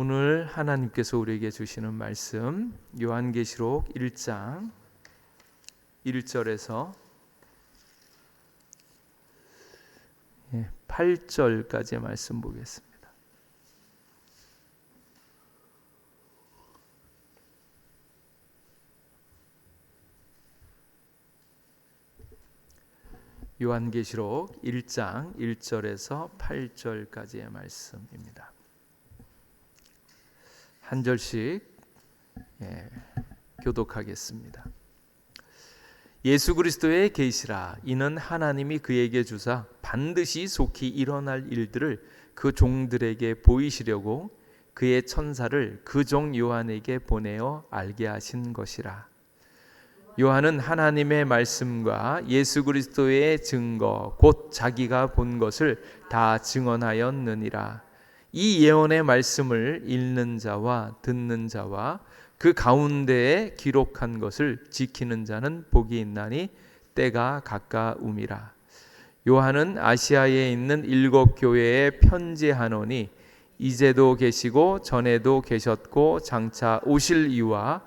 오늘 하나님께서 우리에게 주시는 말씀 요한계시록 1장 1절에서 8절까지의 말씀 보겠습니다. 요한계시록 1장 1절에서 8절까지의 말씀입니다. 한 절씩 교독하겠습니다. 예수 그리스도의 계시라. 이는 하나님이 그에게 주사 반드시 속히 일어날 일들을 그 종들에게 보이시려고 그의 천사를 그 종 요한에게 보내어 알게 하신 것이라. 요한은 하나님의 말씀과 예수 그리스도의 증거 곧 자기가 본 것을 다 증언하였느니라. 이 예언의 말씀을 읽는 자와 듣는 자와 그 가운데에 기록한 것을 지키는 자는 복이 있나니 때가 가까움이라. 요한은 아시아에 있는 7 교회에 편지하노니 이제도 계시고 전에도 계셨고 장차 오실 이와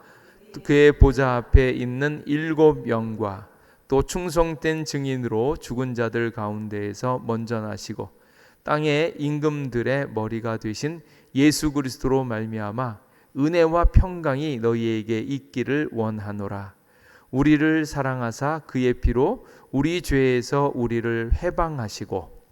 그의 보좌 앞에 있는 7 영과 또 충성된 증인으로 죽은 자들 가운데에서 먼저 나시고 땅의 임금들의 머리가 되신 예수 그리스도로 말미암아 은혜와 평강이 너희에게 있기를 원하노라. 우리를 사랑하사 그의 피로 우리 죄에서 우리를 해방하시고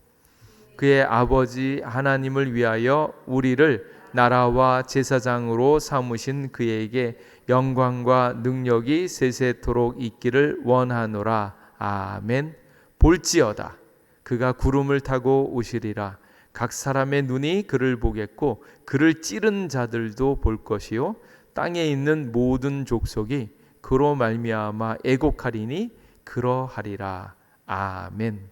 그의 아버지 하나님을 위하여 우리를 나라와 제사장으로 삼으신 그에게 영광과 능력이 세세토록 있기를 원하노라. 아멘. 볼지어다 그가 구름을 타고 오시리라. 각 사람의 눈이 그를 보겠고 그를 찌른 자들도 볼 것이요 땅에 있는 모든 족속이 그로 말미암아 애곡하리니 그러하리라. 아멘.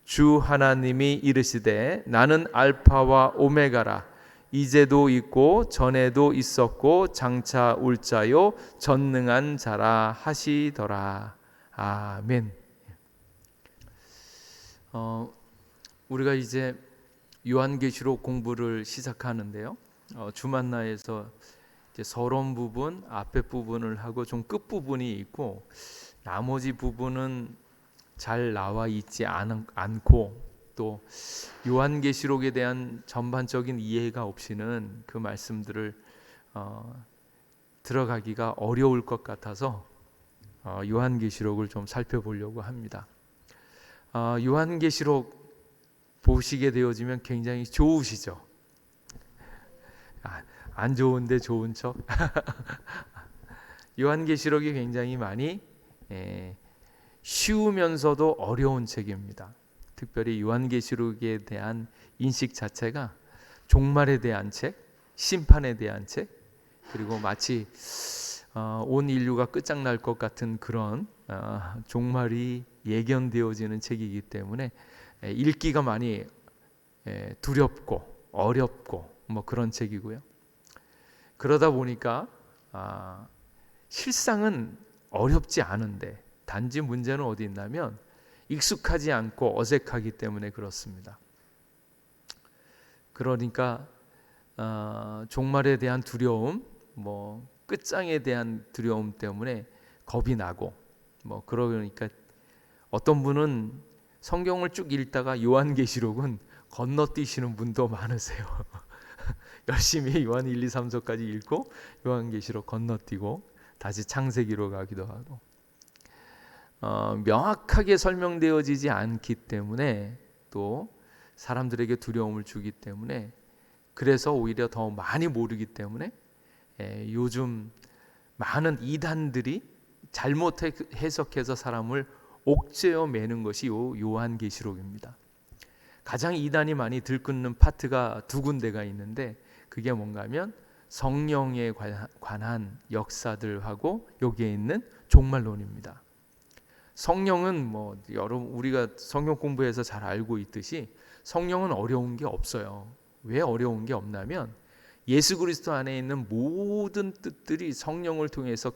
주 하나님이 이르시되 나는 알파와 오메가라. 이제도 있고 전에도 있었고 장차 올 자요 전능한 자라 하시더라. 아멘. 우리가 이제 요한계시록 공부를 시작하는데요. 주만나에서 이제 서론 부분, 앞에 부분을 하고 좀 끝 부분이 있고 나머지 부분은 잘 나와 있지 않고 또 요한계시록에 대한 전반적인 이해가 없이는 그 말씀들을 들어가기가 어려울 것 같아서 요한계시록을 좀 살펴보려고 합니다. 요한계시록 보시게 되어지면 굉장히 좋으시죠? 안 좋은데 좋은 척? 요한계시록이 굉장히 많이 쉬우면서도 어려운 책입니다. 특별히 요한계시록에 대한 인식 자체가 종말에 대한 책, 심판에 대한 책, 그리고 마치 온 인류가 끝장날 것 같은 그런 종말이 예견되어지는 책이기 때문에 읽기가 많이 두렵고 어렵고 뭐 그런 책이고요. 그러다 보니까 실상은 어렵지 않은데 단지 문제는 어디 있냐면 익숙하지 않고 어색하기 때문에 그렇습니다. 그러니까 종말에 대한 두려움, 뭐 끝장에 대한 두려움 때문에 겁이 나고 뭐 그러니까 어떤 분은 성경을 쭉 읽다가 요한계시록은 건너뛰시는 분도 많으세요. 열심히 요한 1, 2, 3서까지 읽고 요한계시록 건너뛰고 다시 창세기로 가기도 하고 명확하게 설명되어지지 않기 때문에 또 사람들에게 두려움을 주기 때문에 그래서 오히려 더 많이 모르기 때문에 요즘 많은 이단들이 잘못 해석해서 사람을 옥죄어 매는 것이 요한계시록입니다. 가장 이단이 많이 들끓는 파트가 두 군데가 있는데 그게 뭔가 하면 성령에 관한 역사들하고 여기에 있는 종말론입니다. 성령은 뭐 여러분 우리가 성경 공부해서 잘 알고 있듯이 성령은 어려운 게 없어요. 왜 어려운 게 없냐면 예수 그리스도 안에 있는 모든 뜻들이 성령을 통해서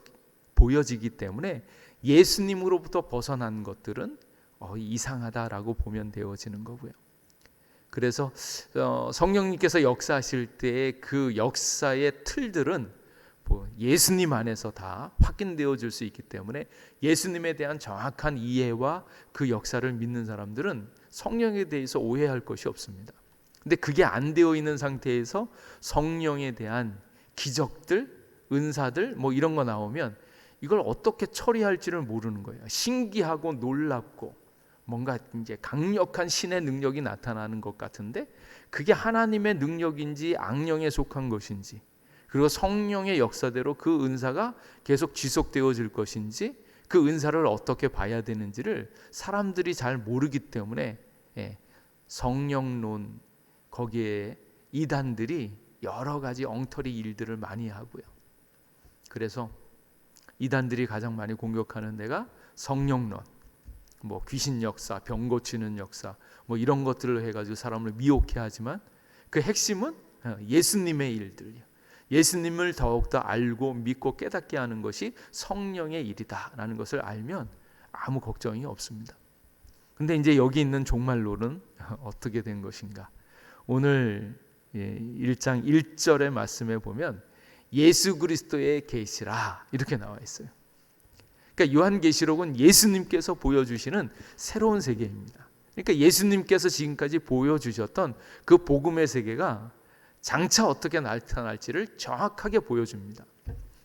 보여지기 때문에 예수님으로부터 벗어난 것들은 이상하다라고 보면 되어지는 거고요. 그래서 성령님께서 역사하실 때의 그 역사의 틀들은 예수님 안에서 다 확인되어질 수 있기 때문에 예수님에 대한 정확한 이해와 그 역사를 믿는 사람들은 성령에 대해서 오해할 것이 없습니다. 근데 그게 안 되어 있는 상태에서 성령에 대한 기적들, 은사들 뭐 이런 거 나오면 이걸 어떻게 처리할지를 모르는 거예요. 신기하고 놀랍고 뭔가 이제 강력한 신의 능력이 나타나는 것 같은데 그게 하나님의 능력인지 악령에 속한 것인지, 그리고 성령의 역사대로 그 은사가 계속 지속되어질 것인지, 그 은사를 어떻게 봐야 되는지를 사람들이 잘 모르기 때문에 성령론 거기에 이단들이 여러 가지 엉터리 일들을 많이 하고요. 그래서 이단들이 가장 많이 공격하는 데가 성령론, 뭐 귀신 역사, 병 고치는 역사, 뭐 이런 것들을 해가지고 사람을 미혹해 하지만 그 핵심은 예수님의 일들이요. 예수님을 더욱더 알고 믿고 깨닫게 하는 것이 성령의 일이다라는 것을 알면 아무 걱정이 없습니다. 근데 이제 여기 있는 종말론은 어떻게 된 것인가? 오늘 1장 1절의 말씀에 보면 예수 그리스도의 계시라 이렇게 나와 있어요. 그러니까 요한계시록은 예수님께서 보여주시는 새로운 세계입니다. 그러니까 예수님께서 지금까지 보여주셨던 그 복음의 세계가 장차 어떻게 나타날지를 정확하게 보여줍니다.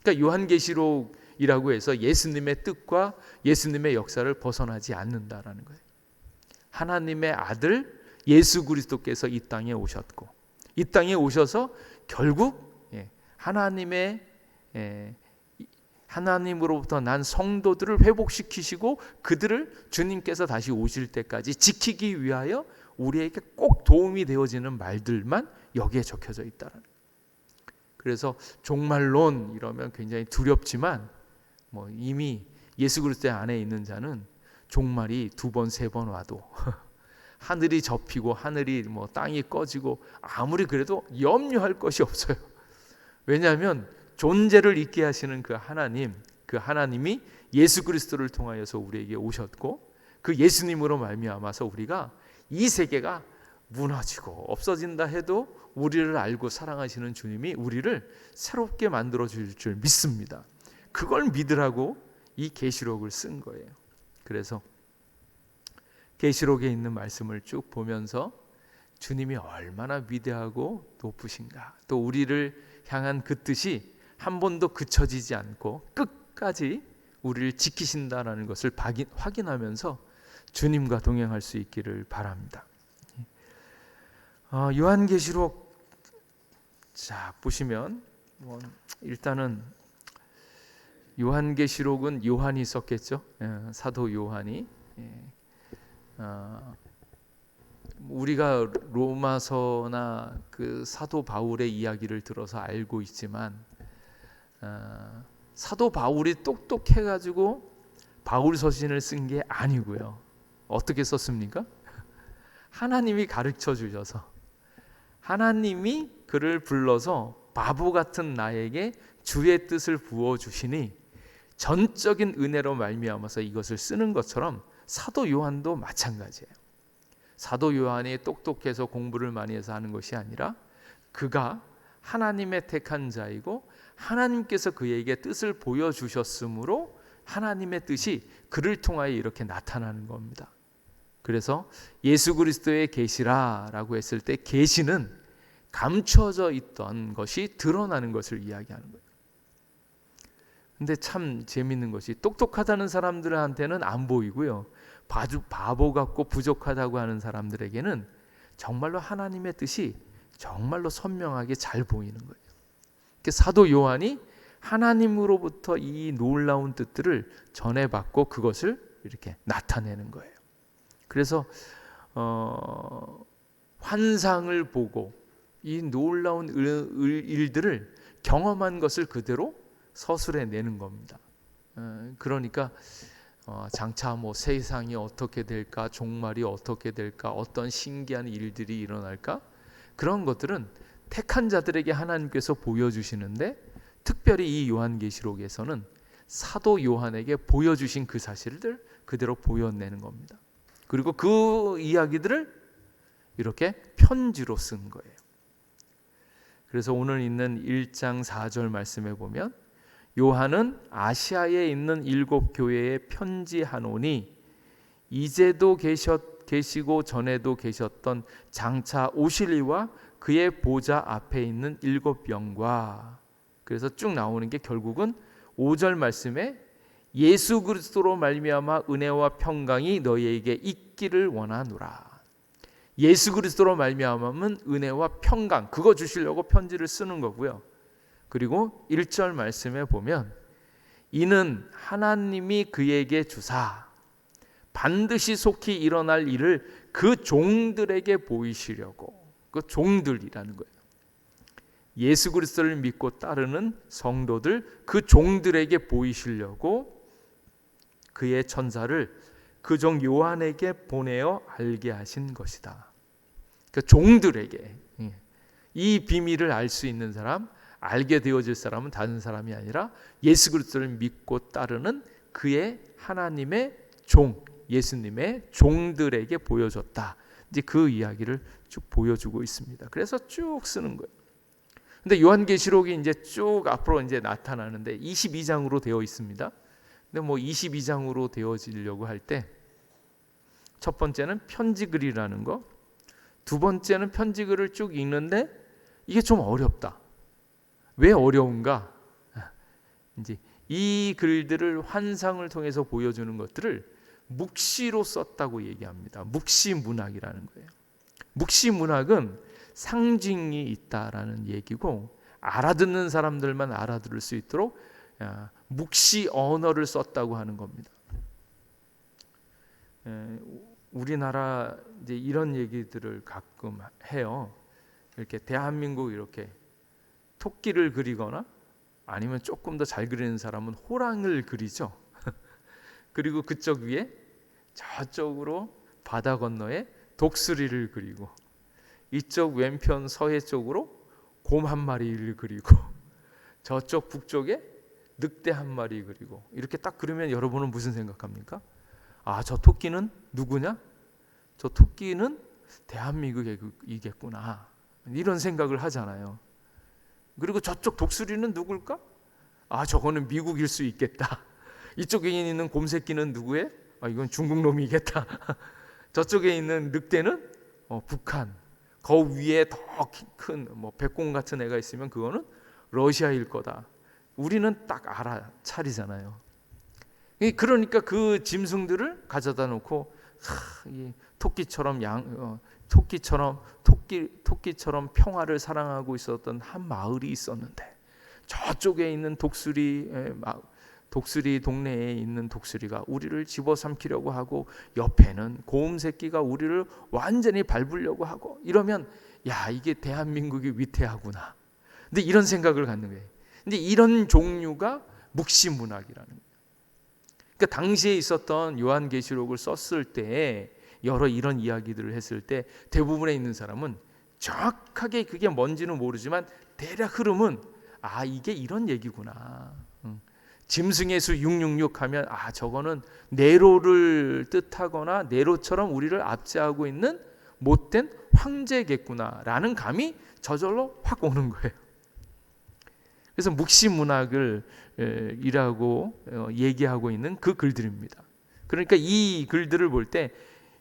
그러니까 요한계시록이라고 해서 예수님의 뜻과 예수님의 역사를 벗어나지 않는다라는 거예요. 하나님의 아들 예수 그리스도께서 이 땅에 오셨고, 이 땅에 오셔서 결국 하나님으로부터 난 성도들을 회복시키시고 그들을 주님께서 다시 오실 때까지 지키기 위하여 우리에게 꼭 도움이 되어지는 말들만 여기에 적혀져 있다는 거예요. 그래서 종말론 이러면 굉장히 두렵지만 이미 예수 그리스도 안에 있는 자는 종말이 2번, 3번 와도 하늘이 접히고 하늘이 땅이 꺼지고 아무리 그래도 염려할 것이 없어요. 왜냐하면 존재를 있게 하시는 그 하나님이 예수 그리스도를 통하여서 우리에게 오셨고, 그 예수님으로 말미암아서 우리가 이 세계가 무너지고 없어진다 해도 우리를 알고 사랑하시는 주님이 우리를 새롭게 만들어 줄 줄 믿습니다. 그걸 믿으라고 이 계시록을 쓴 거예요. 그래서 계시록에 있는 말씀을 쭉 보면서 주님이 얼마나 위대하고 높으신가, 또 우리를 향한 그 뜻이 한 번도 그쳐지지 않고 끝까지 우리를 지키신다라는 것을 확인하면서 주님과 동행할 수 있기를 바랍니다. 요한계시록 자 보시면 일단은 요한계시록은 요한이 썼겠죠. 사도 요한이. 우리가 로마서나 그 사도 바울의 이야기를 들어서 알고 있지만 사도 바울이 똑똑해가지고 바울 서신을 쓴 게 아니고요. 어떻게 썼습니까? 하나님이 가르쳐 주셔서, 하나님이 그를 불러서 바보 같은 나에게 주의 뜻을 부어주시니 전적인 은혜로 말미암아서 이것을 쓰는 것처럼 사도 요한도 마찬가지예요. 사도 요한이 똑똑해서 공부를 많이 해서 하는 것이 아니라 그가 하나님의 택한 자이고 하나님께서 그에게 뜻을 보여주셨으므로 하나님의 뜻이 그를 통하여 이렇게 나타나는 겁니다. 그래서 예수 그리스도의 계시라라고 했을 때 계시는 감춰져 있던 것이 드러나는 것을 이야기하는 거예요. 근데 참 재밌는 것이 똑똑하다는 사람들한테는 안 보이고요, 바보 같고 부족하다고 하는 사람들에게는 정말로 하나님의 뜻이 정말로 선명하게 잘 보이는 거예요. 사도 요한이 하나님으로부터 이 놀라운 뜻들을 전해받고 그것을 이렇게 나타내는 거예요. 그래서 환상을 보고 이 놀라운 일들을 경험한 것을 그대로 서술해 내는 겁니다. 그러니까 장차 세상이 어떻게 될까, 종말이 어떻게 될까, 어떤 신기한 일들이 일어날까, 그런 것들은 택한 자들에게 하나님께서 보여주시는데, 특별히 이 요한계시록에서는 사도 요한에게 보여주신 그 사실들 그대로 보여내는 겁니다. 그리고 그 이야기들을 이렇게 편지로 쓴 거예요. 그래서 오늘 있는 1장 4절 말씀에 보면 요한은 아시아에 있는 7 교회에 편지하노니 이제도 계시고 전에도 계셨던 장차 오실 이와 그의 보좌 앞에 있는 7 영과, 그래서 쭉 나오는 게 결국은 5절 말씀에 예수 그리스도로 말미암아 은혜와 평강이 너희에게 있기를 원하노라. 예수 그리스도로 말미암으면 은혜와 평강, 그거 주시려고 편지를 쓰는 거고요. 그리고 1절 말씀에 보면 이는 하나님이 그에게 주사 반드시 속히 일어날 일을 그 종들에게 보이시려고, 그 종들이라는 거예요. 예수 그리스도를 믿고 따르는 성도들, 그 종들에게 보이시려고 그의 천사를 그 종 요한에게 보내어 알게 하신 것이다. 그 종들에게 이 비밀을 알 수 있는 사람, 알게 되어질 사람은 다른 사람이 아니라 예수 그리스도를 믿고 따르는 그의 하나님의 종, 예수님의 종들에게 보여줬다. 이제 그 이야기를 쭉 보여주고 있습니다. 그래서 쭉 쓰는 거예요. 근데 요한계시록이 이제 쭉 앞으로 이제 나타나는데 22장으로 되어 있습니다. 근데 뭐 22장으로 되어지려고 할 때 첫 번째는 편지글이라는 거, 두 번째는 편지글을 쭉 읽는데 이게 좀 어렵다. 왜 어려운가? 이제 이 글들을 환상을 통해서 보여주는 것들을 묵시로 썼다고 얘기합니다. 묵시 문학이라는 거예요. 묵시 문학은 상징이 있다라는 얘기고, 알아듣는 사람들만 알아들을 수 있도록 묵시 언어를 썼다고 하는 겁니다. 우리나라 이제 이런 얘기들을 가끔 해요. 이렇게 대한민국 이렇게 토끼를 그리거나 아니면 조금 더 잘 그리는 사람은 호랑이를 그리죠. 그리고 그쪽 위에 저쪽으로 바다 건너에 독수리를 그리고 이쪽 왼편 서해 쪽으로 곰 한 마리를 그리고 저쪽 북쪽에 늑대 한 마리 그리고 이렇게 딱 그리면 여러분은 무슨 생각합니까? 아, 저 토끼는 누구냐? 저 토끼는 대한민국이겠구나. 이런 생각을 하잖아요. 그리고 저쪽 독수리는 누굴까? 아, 저거는 미국일 수 있겠다. 이쪽에 있는 곰새끼는 누구예요? 아, 이건 중국 놈이겠다. 저쪽에 있는 늑대는 북한. 그 위에 더 큰 백공 같은 애가 있으면 그거는 러시아일 거다. 우리는 딱 알아차리잖아요. 그러니까 그 짐승들을 가져다 놓고 토끼처럼 토끼처럼 평화를 사랑하고 있었던 한 마을이 있었는데 저쪽에 있는 독수리 동네에 있는 독수리가 우리를 집어삼키려고 하고 옆에는 곰 새끼가 우리를 완전히 밟으려고 하고 이러면 야, 이게 대한민국이 위태하구나. 근데 이런 생각을 갖는 거예요. 근데 이런 종류가 묵시 문학이라는 거예요. 그러니까 당시에 있었던 요한계시록을 썼을 때 여러 이런 이야기들을 했을 때 대부분에 있는 사람은 정확하게 그게 뭔지는 모르지만 대략 흐름은 아, 이게 이런 얘기구나. 짐승의 수 666 하면 아, 저거는 네로를 뜻하거나 네로처럼 우리를 압제하고 있는 못된 황제겠구나라는 감이 저절로 확 오는 거예요. 그래서 묵시 문학을 이라고 얘기하고 있는 그 글들입니다. 그러니까 이 글들을 볼 때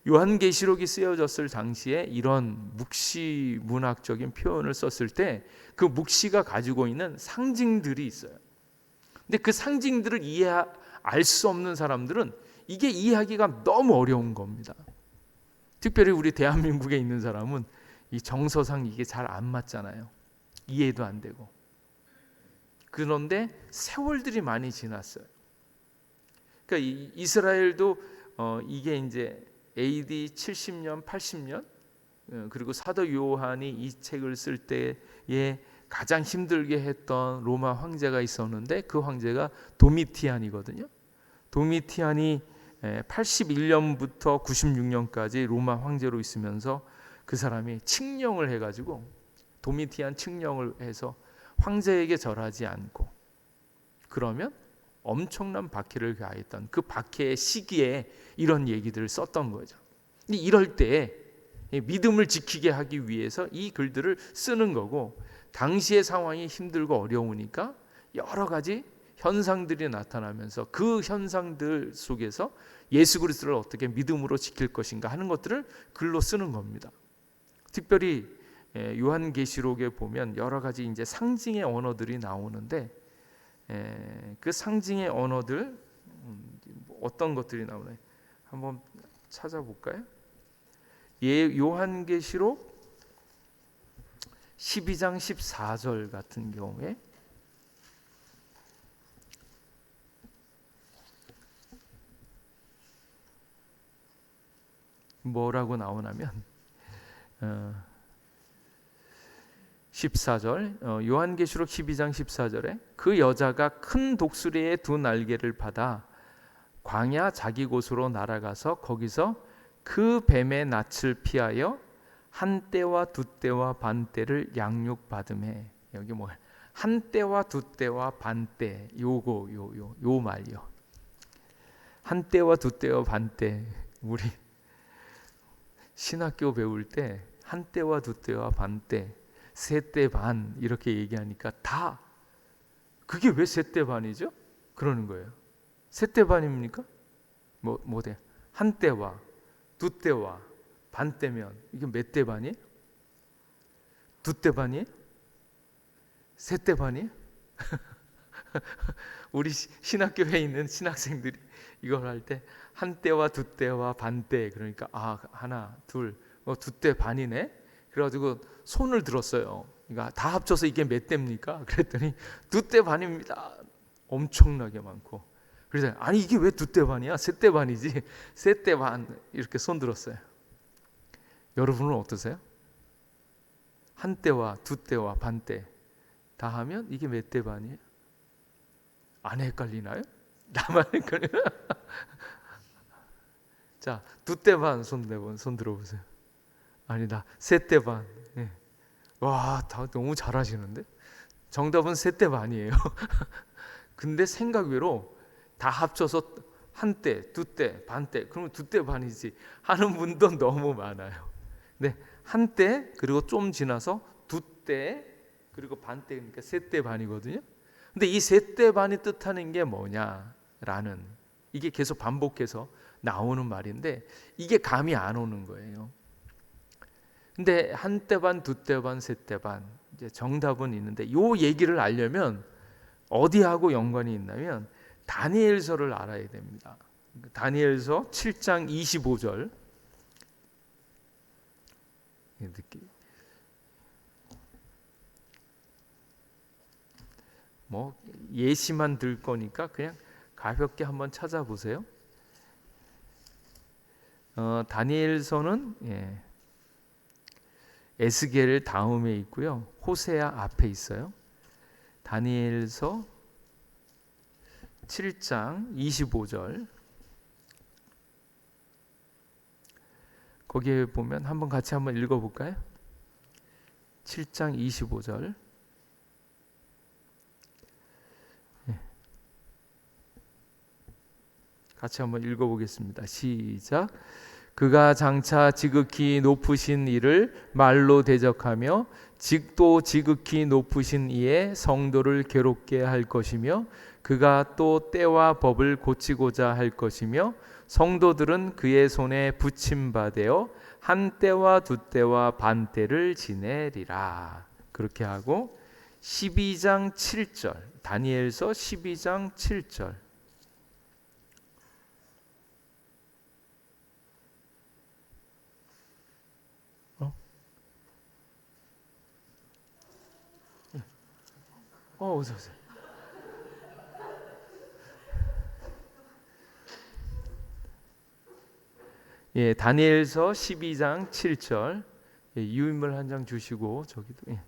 요한계시록이 쓰여졌을 당시에 이런 묵시 문학적인 표현을 썼을 때 그 묵시가 가지고 있는 상징들이 있어요. 근데 그 상징들을 알 수 없는 사람들은 이게 이해하기가 너무 어려운 겁니다. 특별히 우리 대한민국에 있는 사람은 이 정서상 이게 잘 안 맞잖아요. 이해도 안 되고. 그런데 세월들이 많이 지났어요. 그러니까 이스라엘도 이게 이제 AD 70년, 80년 그리고 사도 요한이 이 책을 쓸 때에 가장 힘들게 했던 로마 황제가 있었는데 그 황제가 도미티안이거든요. 도미티안이 81년부터 96년까지 로마 황제로 있으면서 그 사람이 칙령을 해가지고 도미티안 칙령을 해서 황제에게 절하지 않고 그러면 엄청난 박해를 가했던 그 박해의 시기에 이런 얘기들을 썼던 거죠. 근데 이럴 때 이 믿음을 지키게 하기 위해서 이 글들을 쓰는 거고, 당시의 상황이 힘들고 어려우니까 여러 가지 현상들이 나타나면서 그 현상들 속에서 예수 그리스도를 어떻게 믿음으로 지킬 것인가 하는 것들을 글로 쓰는 겁니다. 특별히 요한계시록에 보면 여러 가지 이제 상징의 언어들이 나오는데, 그 상징의 언어들 어떤 것들이 나오나요? 한번 찾아볼까요? 요한계시록 12장 14절 같은 경우에 뭐라고 나오냐면 14절 요한계시록 12장 14절에 그 여자가 큰 독수리의 두 날개를 받아 광야 자기 곳으로 날아가서 거기서 그 뱀의 낯을 피하여 한 때와 두 때와 반 때를 양육받음에. 여기 뭐 한 때와 두 때와 반 때, 요 말이요. 한 때와 두 때와 반 때, 우리 신학교 배울 때 한 때와 두 때와 반 때, 세 때 반 이렇게 얘기하니까 다 그게 왜 세 때 반이죠? 그러는 거예요. 세 때 반입니까? 뭐 돼? 한 때와 두 때와 반 때면 이게 몇 때 반이에요? 두 때 반이에요? 세 때 반이에요? 우리 신학교에 있는 신학생들이 이걸 할 때 한 때와 두 때와 반 때, 그러니까 하나 둘 두 때 반이네. 그래가지고 손을 들었어요. 그러니까 다 합쳐서 이게 몇 때입니까? 그랬더니 두 때 반입니다. 엄청나게 많고. 그래서 아니 이게 왜 두 때 반이야? 세 때 반이지. 세 때 반 이렇게 손 들었어요. 여러분은 어떠세요? 한 때와 두 때와 반 때 다 하면 이게 몇 때 반이에요? 안 헷갈리나요? 나만 헷갈려요? 자, 두 때 반 손 들어보세요. 아니다, 세 때 반. 네. 와, 다 너무 잘하시는데? 정답은 세 때 반이에요. 근데 생각 외로 다 합쳐서 한 때, 두 때, 반 때, 그러면 두 때 반이지 하는 분도 너무 많아요. 네, 한 때, 그리고 좀 지나서 두 때, 그리고 반 때, 그러니까 세 때 반이거든요. 근데 이 세 때 반이 뜻하는 게 뭐냐라는, 이게 계속 반복해서 나오는 말인데 이게 감이 안 오는 거예요. 근데 한 때 반, 두 때 반, 세 때 반, 이제 정답은 있는데 요 얘기를 알려면 어디하고 연관이 있냐면 다니엘서를 알아야 됩니다. 다니엘서 7장 25절. 뭐 예시만 들 거니까 그냥 가볍게 한번 찾아보세요. 다니엘서는 에스겔 다음에 있고요. 호세아 앞에 있어요. 다니엘서 7장 25절. 거기에 보면 한번 같이 한번 읽어볼까요? 7장 25절. 같이 한번 읽어보겠습니다. 시작. 그가 장차 지극히 높으신 이를 말로 대적하며 또 지극히 높으신 이의 성도를 괴롭게 할 것이며 그가 또 때와 법을 고치고자 할 것이며 성도들은 그의 손에 붙임받아 한 때와 두 때와 반 때를 지내리라. 그렇게 하고 12장 7절, 다니엘서 12장 7절. 어서 오세요. 다니엘서 12장 7절. 유인물 한 장 주시고 저기도.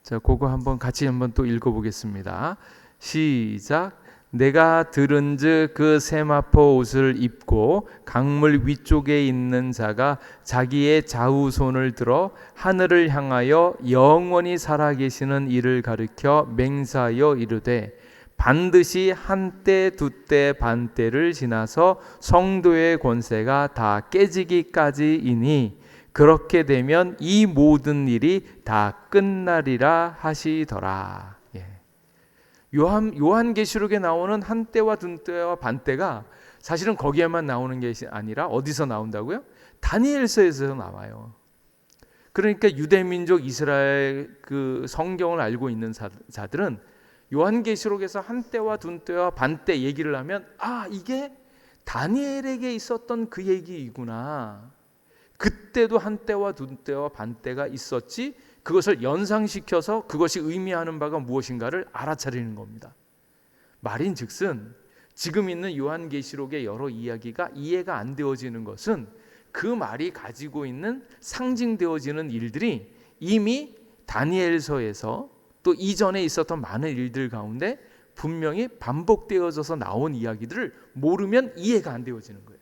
자, 그거 한번 같이 한번 또 읽어보겠습니다. 시작. 내가 들은즉 그 세마포 옷을 입고 강물 위쪽에 있는 자가 자기의 좌우손을 들어 하늘을 향하여 영원히 살아계시는 이를 가리켜 맹세하여 이르되 반드시 한때 두때 반때를 지나서 성도의 권세가 다 깨지기까지이니 그렇게 되면 이 모든 일이 다 끝나리라 하시더라. 요한계시록에 나오는 한때와 둔때와 반때가 사실은 거기에만 나오는 게 아니라 어디서 나온다고요? 다니엘서에서 나와요. 그러니까 유대민족 이스라엘 그 성경을 알고 있는 자들은 요한계시록에서 한때와 둔때와 반때 얘기를 하면 이게 다니엘에게 있었던 그 얘기이구나. 그때도 한때와 둔때와 반때가 있었지, 그것을 연상시켜서 그것이 의미하는 바가 무엇인가를 알아차리는 겁니다. 말인즉슨 지금 있는 요한계시록의 여러 이야기가 이해가 안 되어지는 것은 그 말이 가지고 있는 상징되어지는 일들이 이미 다니엘서에서 또 이전에 있었던 많은 일들 가운데 분명히 반복되어져서 나온 이야기들을 모르면 이해가 안 되어지는 거예요.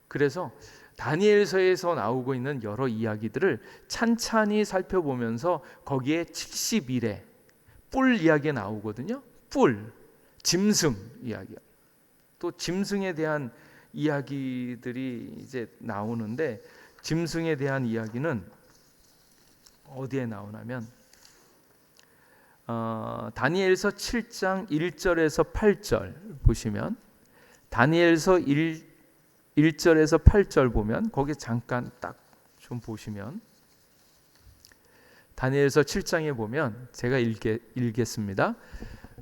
그래서 다니엘서에서 나오고 있는 여러 이야기들을 찬찬히 살펴보면서 거기에 70일의 뿔 이야기가 나오거든요. 뿔, 짐승 이야기. 또 짐승에 대한 이야기들이 이제 나오는데, 짐승에 대한 이야기는 어디에 나오냐면 다니엘서 7장 1절에서 8절 보시면, 다니엘서 1절에서 8절 보면 거기 잠깐 딱 좀 보시면, 다니엘서 7장에 보면 제가 읽겠습니다.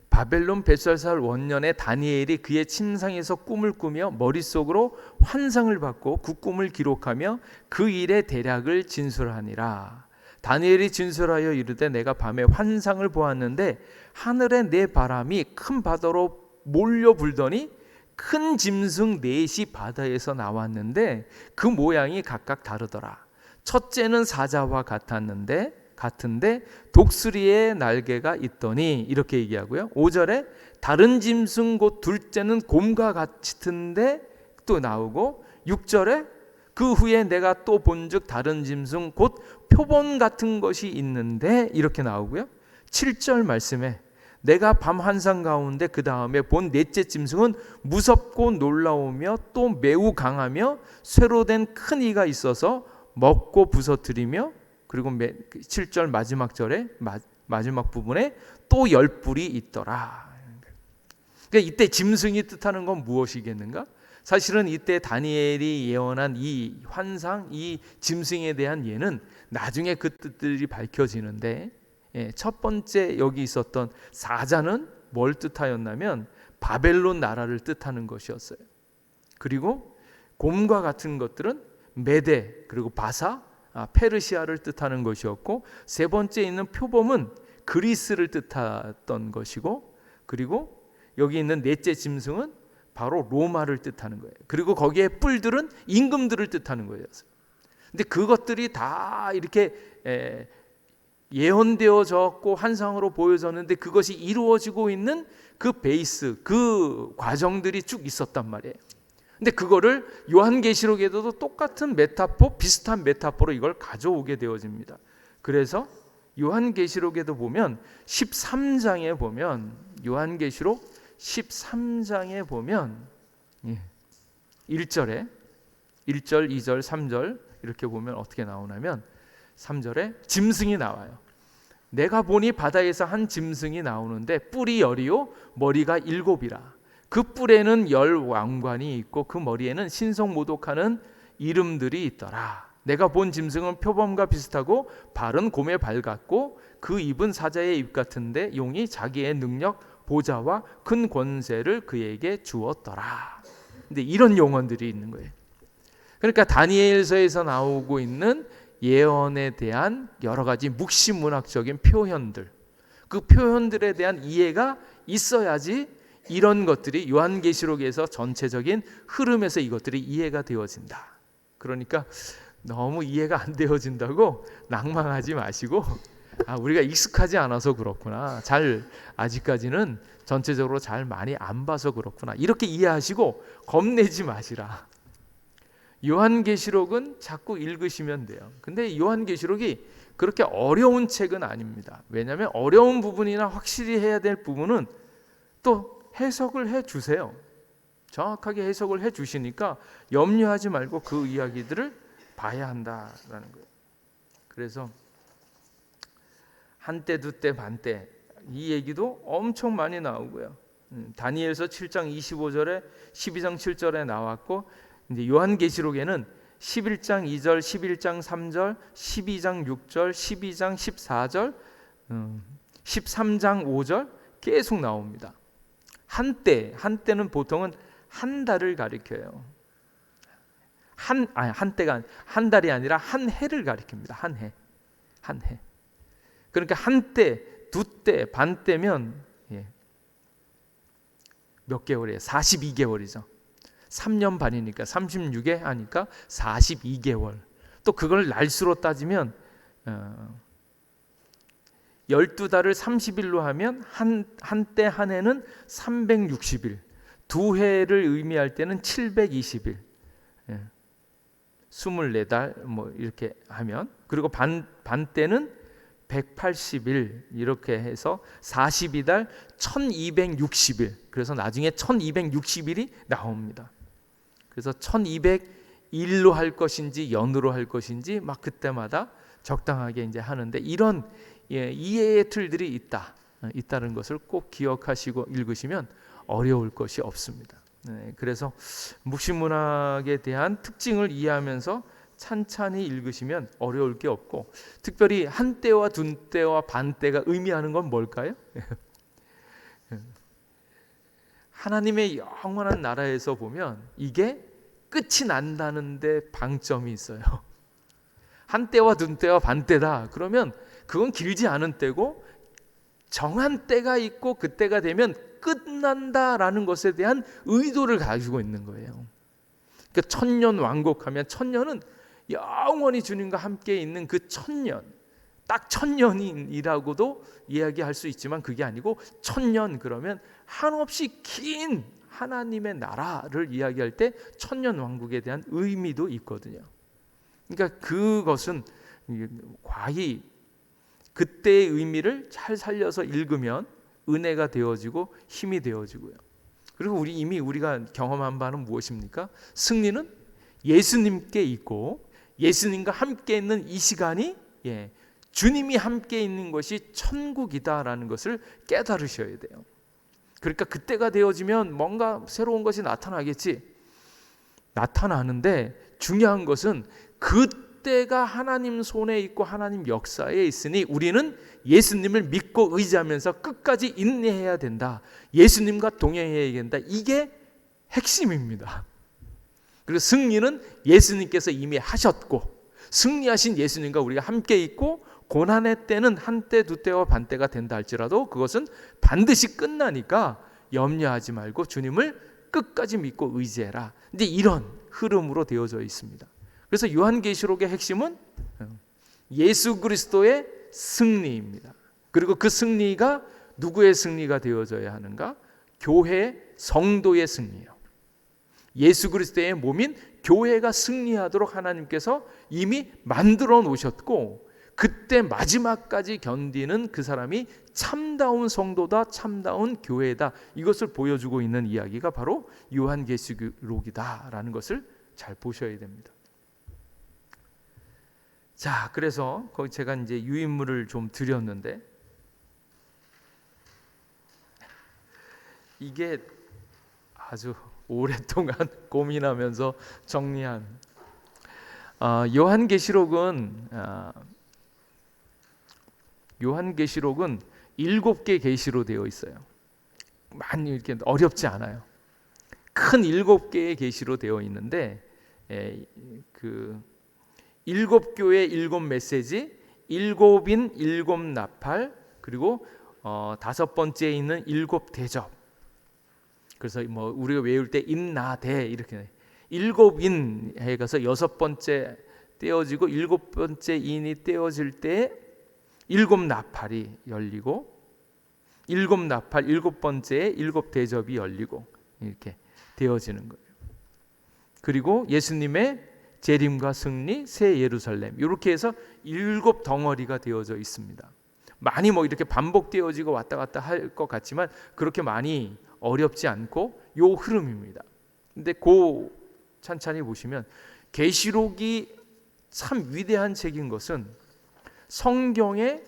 바벨론 벨사살 원년에 다니엘이 그의 침상에서 꿈을 꾸며 머릿속으로 환상을 받고 그 꿈을 기록하며 그 일의 대략을 진술하니라. 다니엘이 진술하여 이르되 내가 밤에 환상을 보았는데 하늘에 네 바람이 큰 바다로 몰려 불더니 큰 짐승 넷이 바다에서 나왔는데 그 모양이 각각 다르더라. 첫째는 사자와 같은데 독수리의 날개가 있더니, 이렇게 얘기하고요. 5절에 다른 짐승 곧 둘째는 곰과 같은데 또 나오고, 6절에 그 후에 내가 또 본즉 다른 짐승 곧 표본 같은 것이 있는데, 이렇게 나오고요. 7절 말씀에 내가 밤 환상 가운데 그 다음에 본 넷째 짐승은 무섭고 놀라우며 또 매우 강하며 쇠로 된 큰 이가 있어서 먹고 부서뜨리며, 그리고 7절 마지막 절에 마지막 부분에 또 10뿔이 있더라. 그러니까 이때 짐승이 뜻하는 건 무엇이겠는가? 사실은 이때 다니엘이 예언한 이 환상, 이 짐승에 대한 예는 나중에 그 뜻들이 밝혀지는데, 첫 번째 여기 있었던 사자는 뭘 뜻하였냐면 바벨론 나라를 뜻하는 것이었어요. 그리고 곰과 같은 것들은 메데, 그리고 바사, 페르시아를 뜻하는 것이었고, 세 번째 있는 표범은 그리스를 뜻했던 것이고, 그리고 여기 있는 넷째 짐승은 바로 로마를 뜻하는 거예요. 그리고 거기에 뿔들은 임금들을 뜻하는 거였어요. 근데 그것들이 다 이렇게 예언되어졌고 환상으로 보여졌는데 그것이 이루어지고 있는 그 베이스, 그 과정들이 쭉 있었단 말이에요. 근데 그거를 요한계시록에도 똑같은 메타포, 비슷한 메타포로 이걸 가져오게 되어집니다. 그래서 요한계시록에도 보면 13장에 보면, 요한계시록 13장에 보면 1절에 1절, 2절, 3절 이렇게 보면 어떻게 나오냐면 3절에 짐승이 나와요. 내가 보니 바다에서 한 짐승이 나오는데 뿔이 10이요 머리가 7이라. 그 뿔에는 10 왕관이 있고 그 머리에는 신성모독하는 이름들이 있더라. 내가 본 짐승은 표범과 비슷하고 발은 곰의 발 같고 그 입은 사자의 입 같은데 용이 자기의 능력 보좌와 큰 권세를 그에게 주었더라. 근데 이런 용언들이 있는 거예요. 그러니까 다니엘서에서 나오고 있는 예언에 대한 여러 가지 묵시문학적인 표현들, 그 표현들에 대한 이해가 있어야지 이런 것들이 요한계시록에서 전체적인 흐름에서 이것들이 이해가 되어진다. 그러니까 너무 이해가 안 되어진다고 낭망하지 마시고 우리가 익숙하지 않아서 그렇구나. 잘 아직까지는 전체적으로 잘 많이 안 봐서 그렇구나. 이렇게 이해하시고 겁내지 마시라. 요한계시록은 자꾸 읽으시면 돼요. 근데 요한계시록이 그렇게 어려운 책은 아닙니다. 왜냐하면 어려운 부분이나 확실히 해야 될 부분은 또 해석을 해 주세요. 정확하게 해석을 해 주시니까 염려하지 말고 그 이야기들을 봐야 한다라는 거예요. 그래서 한때 두때 반때 이 얘기도 엄청 많이 나오고요. 다니엘서 7장 25절에 12장 7절에 나왔고, 이제 요한계시록에는 11장 2절, 11장 3절, 12장 6절, 12장 14절, 13장 5절 계속 나옵니다. 한때는 보통은 한 달을 가리켜요. 한 달이 아니라 한 해를 가리킵니다. 한 해. 그러니까 한때, 두때, 반때면 몇 개월이에요? 42개월이죠. 3년 반이니까 36에 하니까 42개월. 또 그걸 날수로 따지면 12달을 30일로 하면 한때 한 해는 360일. 두 해를 의미할 때는 720일. 24달 뭐 이렇게 하면, 그리고 반때는 180일 이렇게 해서 42달 1260일. 그래서 나중에 1260일이 나옵니다. 그래서 1200일로 할 것인지 연으로 할 것인지 막 그때마다 적당하게 이제 하는데, 이런 이해의 틀들이 있다는 것을 꼭 기억하시고 읽으시면 어려울 것이 없습니다. 그래서 묵시문학에 대한 특징을 이해하면서 찬찬히 읽으시면 어려울 게 없고, 특별히 한때와 둔때와 반때가 의미하는 건 뭘까요? 하나님의 영원한 나라에서 보면 이게 끝이 난다는데 방점이 있어요. 한때와 둔때와 반때다 그러면 그건 길지 않은 때고, 정한 때가 있고 그 때가 되면 끝난다라는 것에 대한 의도를 가지고 있는 거예요. 그러니까 천년 왕국하면 천년은 영원히 주님과 함께 있는 그 천년, 딱 천년이라고도 이야기할 수 있지만 그게 아니고, 천년 그러면 한없이 긴 하나님의 나라를 이야기할 때 천년 왕국에 대한 의미도 있거든요. 그러니까 그것은 과히 그때의 의미를 잘 살려서 읽으면 은혜가 되어지고 힘이 되어지고요. 그리고 이미 우리가 경험한 바는 무엇입니까? 승리는 예수님께 있고, 예수님과 함께 있는 이 시간이 주님이 함께 있는 것이 천국이다라는 것을 깨달으셔야 돼요. 그러니까 그때가 되어지면 뭔가 새로운 것이 나타나겠지. 나타나는데 중요한 것은 그때가 하나님 손에 있고 하나님 역사에 있으니 우리는 예수님을 믿고 의지하면서 끝까지 인내해야 된다. 예수님과 동행해야 된다. 이게 핵심입니다. 그리고 승리는 예수님께서 이미 하셨고, 승리하신 예수님과 우리가 함께 있고, 고난의 때는 한때 두때와 반때가 된다 할지라도 그것은 반드시 끝나니까 염려하지 말고 주님을 끝까지 믿고 의지해라. 이제 이런 흐름으로 되어져 있습니다. 그래서 요한계시록의 핵심은 예수 그리스도의 승리입니다. 그리고 그 승리가 누구의 승리가 되어져야 하는가? 교회 성도의 승리예요. 예수 그리스도의 몸인 교회가 승리하도록 하나님께서 이미 만들어 놓으셨고, 그때 마지막까지 견디는 그 사람이 참다운 성도다, 참다운 교회다, 이것을 보여주고 있는 이야기가 바로 요한계시록이다라는 것을 잘 보셔야 됩니다. 자, 그래서 거기 제가 이제 유인물을 좀 드렸는데, 이게 아주 오랫동안 고민하면서 정리한 요한계시록은 7개 계시로 되어 있어요. 많이 이렇게 어렵지 않아요. 큰 7개의 계시로 되어 있는데, 그 7교회 7메시지, 7인 7나팔, 그리고 5번째에 있는 7대접. 그래서 뭐 우리가 외울 때 인나대 이렇게 7인 해가서 6번째 떼어지고 7번째 인이 떼어질 때 일곱 나팔이 열리고, 일곱 나팔, 일곱 번째에 일곱 대접이 열리고 이렇게 되어지는 거예요. 그리고 예수님의 재림과 승리, 새 예루살렘, 이렇게 해서 일곱 덩어리가 되어져 있습니다. 많이 뭐 이렇게 반복되어지고 왔다 갔다 할 것 같지만 그렇게 많이 어렵지 않고 요 흐름입니다. 근데 그 찬찬히 보시면 계시록이 참 위대한 책인 것은 성경의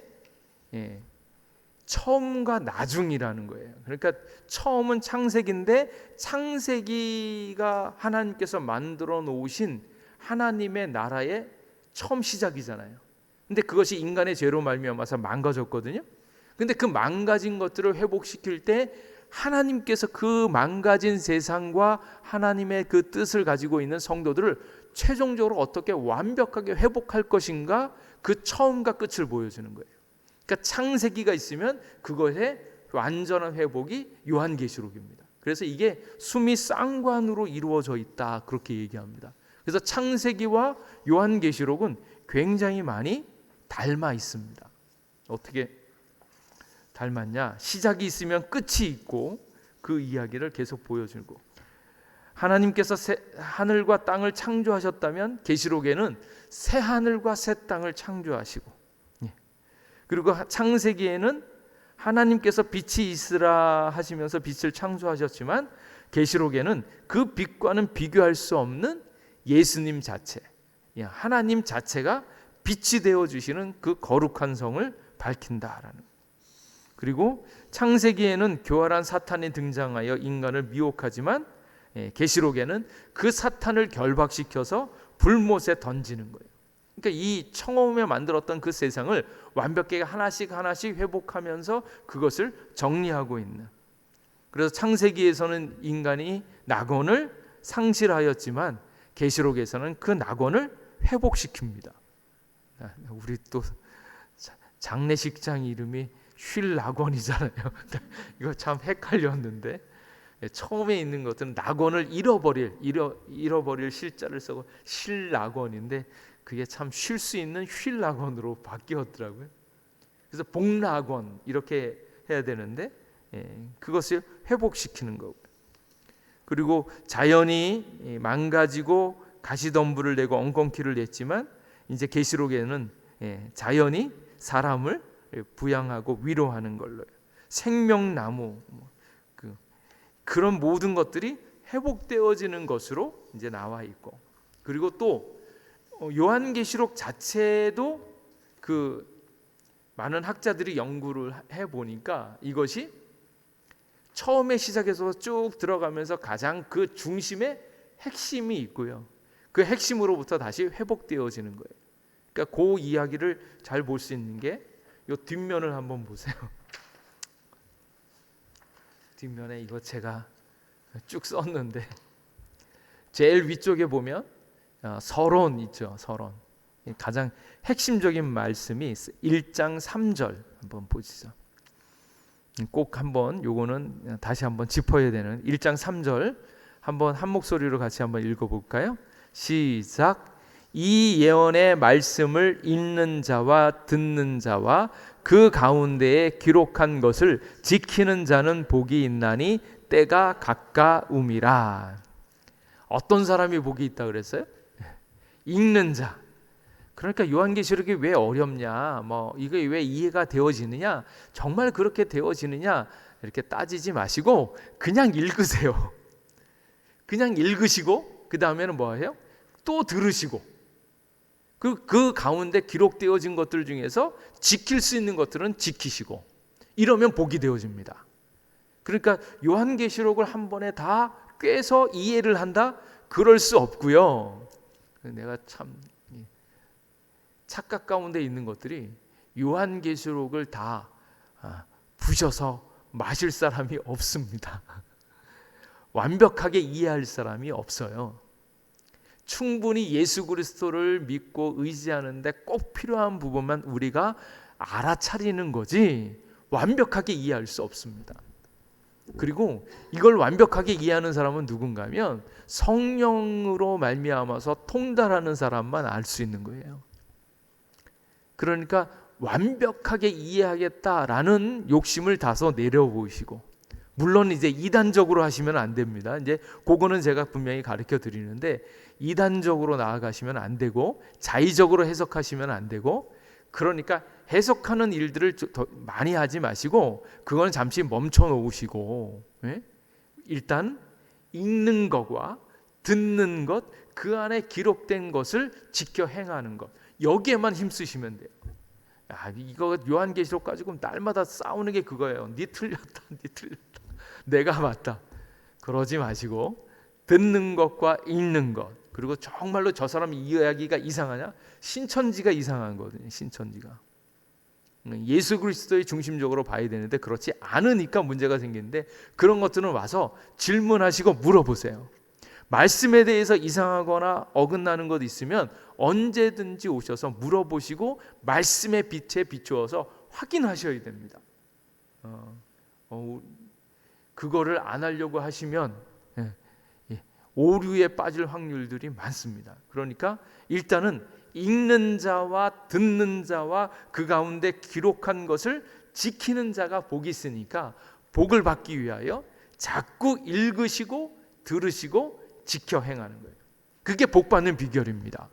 처음과 나중이라는 거예요. 그러니까 처음은 창세기인데 창세기가 하나님께서 만들어 놓으신 하나님의 나라의 처음 시작이잖아요. 근데 그것이 인간의 죄로 말미암아서 망가졌거든요. 근데 그 망가진 것들을 회복시킬 때 하나님께서 그 망가진 세상과 하나님의 그 뜻을 가지고 있는 성도들을 최종적으로 어떻게 완벽하게 회복할 것인가, 그 처음과 끝을 보여주는 거예요. 그러니까 창세기가 있으면 그것의 완전한 회복이 요한계시록입니다. 그래서 이게 수미 쌍관으로 이루어져 있다, 그렇게 얘기합니다. 그래서 창세기와 요한계시록은 굉장히 많이 닮아 있습니다. 어떻게 닮았냐? 시작이 있으면 끝이 있고 그 이야기를 계속 보여주고, 하나님께서 하늘과 땅을 창조하셨다면 계시록에는 새 하늘과 새 땅을 창조하시고, 그리고 창세기에는 하나님께서 빛이 있으라 하시면서 빛을 창조하셨지만 계시록에는 그 빛과는 비교할 수 없는 예수님 자체, 하나님 자체가 빛이 되어주시는 그 거룩한 성을 밝힌다라는. 그리고 창세기에는 교활한 사탄이 등장하여 인간을 미혹하지만 계시록에는 그 사탄을 결박시켜서 불못에 던지는 거예요. 그러니까 이 처음에 만들었던 그 세상을 완벽하게 하나씩 하나씩 회복하면서 그것을 정리하고 있는. 그래서 창세기에서는 인간이 낙원을 상실하였지만 계시록에서는 그 낙원을 회복시킵니다. 우리 또 장례식장 이름이 쉴 낙원이잖아요. 이거 참 헷갈렸는데, 처음에 있는 것들은 낙원을 잃어버릴 실자를 쓰고 쉴 낙원인데 그게 참 쉴 수 있는 쉴 낙원으로 바뀌었더라고요. 그래서 복낙원 이렇게 해야 되는데 그것을 회복시키는 거고요. 그리고 자연이 망가지고 가시덤불을 내고 엉겅퀴를 냈지만 이제 계시록에는 자연이 사람을 부양하고 위로하는 걸로요. 생명나무, 그런 모든 것들이 회복되어지는 것으로 이제 나와 있고, 그리고 또 요한계시록 자체도 그 많은 학자들이 연구를 해 보니까 이것이 처음에 시작해서 쭉 들어가면서 가장 그 중심에 핵심이 있고요. 그 핵심으로부터 다시 회복되어지는 거예요. 그러니까 그 이야기를 잘 볼 수 있는 게 이 뒷면을 한번 보세요. 뒷면에 이거 제가 쭉 썼는데 제일 위쪽에 보면 서론 있죠. 서론. 가장 핵심적인 말씀이 1장 3절 한번 보시죠. 꼭 한번 요거는 다시 한번 짚어야 되는 1장 3절 한번 한 목소리로 같이 한번 읽어볼까요? 시작. 이 예언의 말씀을 읽는 자와 듣는 자와 그 가운데에 기록한 것을 지키는 자는 복이 있나니 때가 가까움이라. 어떤 사람이 복이 있다 그랬어요? 읽는 자. 그러니까 요한계시록이 왜 어렵냐, 이게 왜 이해가 되어지느냐, 정말 그렇게 되어지느냐 이렇게 따지지 마시고 그냥 읽으세요. 그냥 읽으시고 그 다음에는 뭐 해요? 또 들으시고 그 가운데 기록되어진 것들 중에서 지킬 수 있는 것들은 지키시고, 이러면 복이 되어집니다. 그러니까 요한계시록을 한 번에 다 꿰서 이해를 한다? 그럴 수 없고요. 내가 참 착각 가운데 있는 것들이 요한계시록을 다 부셔서 마실 사람이 없습니다. 완벽하게 이해할 사람이 없어요. 충분히 예수 그리스도를 믿고 의지하는데 꼭 필요한 부분만 우리가 알아차리는 거지 완벽하게 이해할 수 없습니다. 그리고 이걸 완벽하게 이해하는 사람은 누군가 하면 성령으로 말미암아서 통달하는 사람만 알 수 있는 거예요. 그러니까 완벽하게 이해하겠다라는 욕심을 다소 내려보시고, 물론 이제 이단적으로 하시면 안 됩니다. 이제 그거는 제가 분명히 가르쳐 드리는데, 이단적으로 나아가시면 안 되고 자의적으로 해석하시면 안 되고, 그러니까 해석하는 일들을 더 많이 하지 마시고 그건 잠시 멈춰 놓으시고, 일단 읽는 것과 듣는 것, 그 안에 기록된 것을 지켜 행하는 것, 여기에만 힘쓰시면 돼요. 이거 요한계시록 가지고 날마다 싸우는 게 그거예요. 네 틀렸다, 네 틀렸다, 내가 맞다. 그러지 마시고 듣는 것과 읽는 것, 그리고 정말로 저 사람 이야기가 이상하냐? 신천지가 이상한 거거든요. 신천지가 예수 그리스도의 중심적으로 봐야 되는데 그렇지 않으니까 문제가 생기는데, 그런 것들은 와서 질문하시고 물어보세요. 말씀에 대해서 이상하거나 어긋나는 것 있으면 언제든지 오셔서 물어보시고 말씀의 빛에 비추어서 확인하셔야 됩니다. 그거를 안 하려고 하시면 오류에 빠질 확률들이 많습니다. 그러니까 일단은 읽는 자와 듣는 자와 그 가운데 기록한 것을 지키는 자가 복이 있으니까, 복을 받기 위하여 자꾸 읽으시고 들으시고 지켜 행하는 거예요. 그게 복 받는 비결입니다.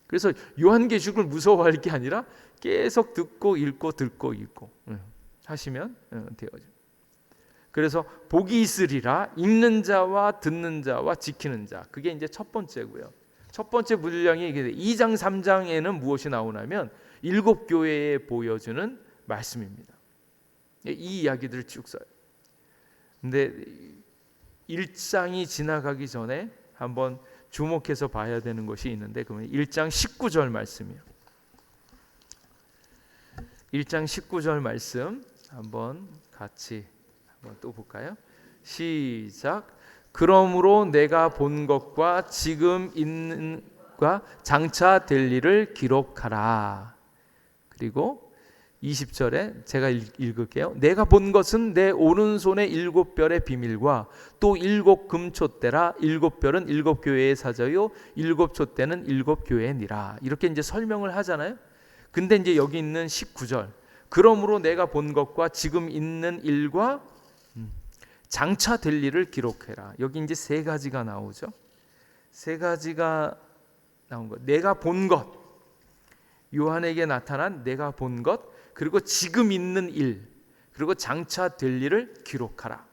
그래서 요한계시록을 무서워할 게 아니라 계속 듣고 읽고 듣고 읽고 하시면 되어져. 그래서 복이 있으리라, 읽는 자와 듣는 자와 지키는 자. 그게 이제 첫 번째고요. 첫 번째 분량이 2장 3장에는 무엇이 나오냐면 7 교회에 보여주는 말씀입니다. 이 이야기들을 쭉 써요. 근데 1장이 지나가기 전에 한번 주목해서 봐야 되는 것이 있는데, 그러면 1장 19절 말씀이에요. 1장 19절 말씀 한번 같이 한번 또 볼까요? 시작. 그러므로 내가 본 것과 지금 있는 것과 장차 될 일을 기록하라. 그리고 20절에 제가 읽을게요. 내가 본 것은 내 오른손의 7별의 비밀과 또 7 금촛대라. 7별은 7 교회의 사자요 7 촛대는 7 교회니라. 이렇게 이제 설명을 하잖아요. 근데 이제 여기 있는 19절, 그러므로 내가 본 것과 지금 있는 일과 장차 될 일을 기록해라. 여기 이제 세 가지가 나오죠. 세 가지가 나온 것. 내가 본 것, 요한에게 나타난 내가 본 것, 그리고 지금 있는 일, 그리고 장차 될 일을 기록하라.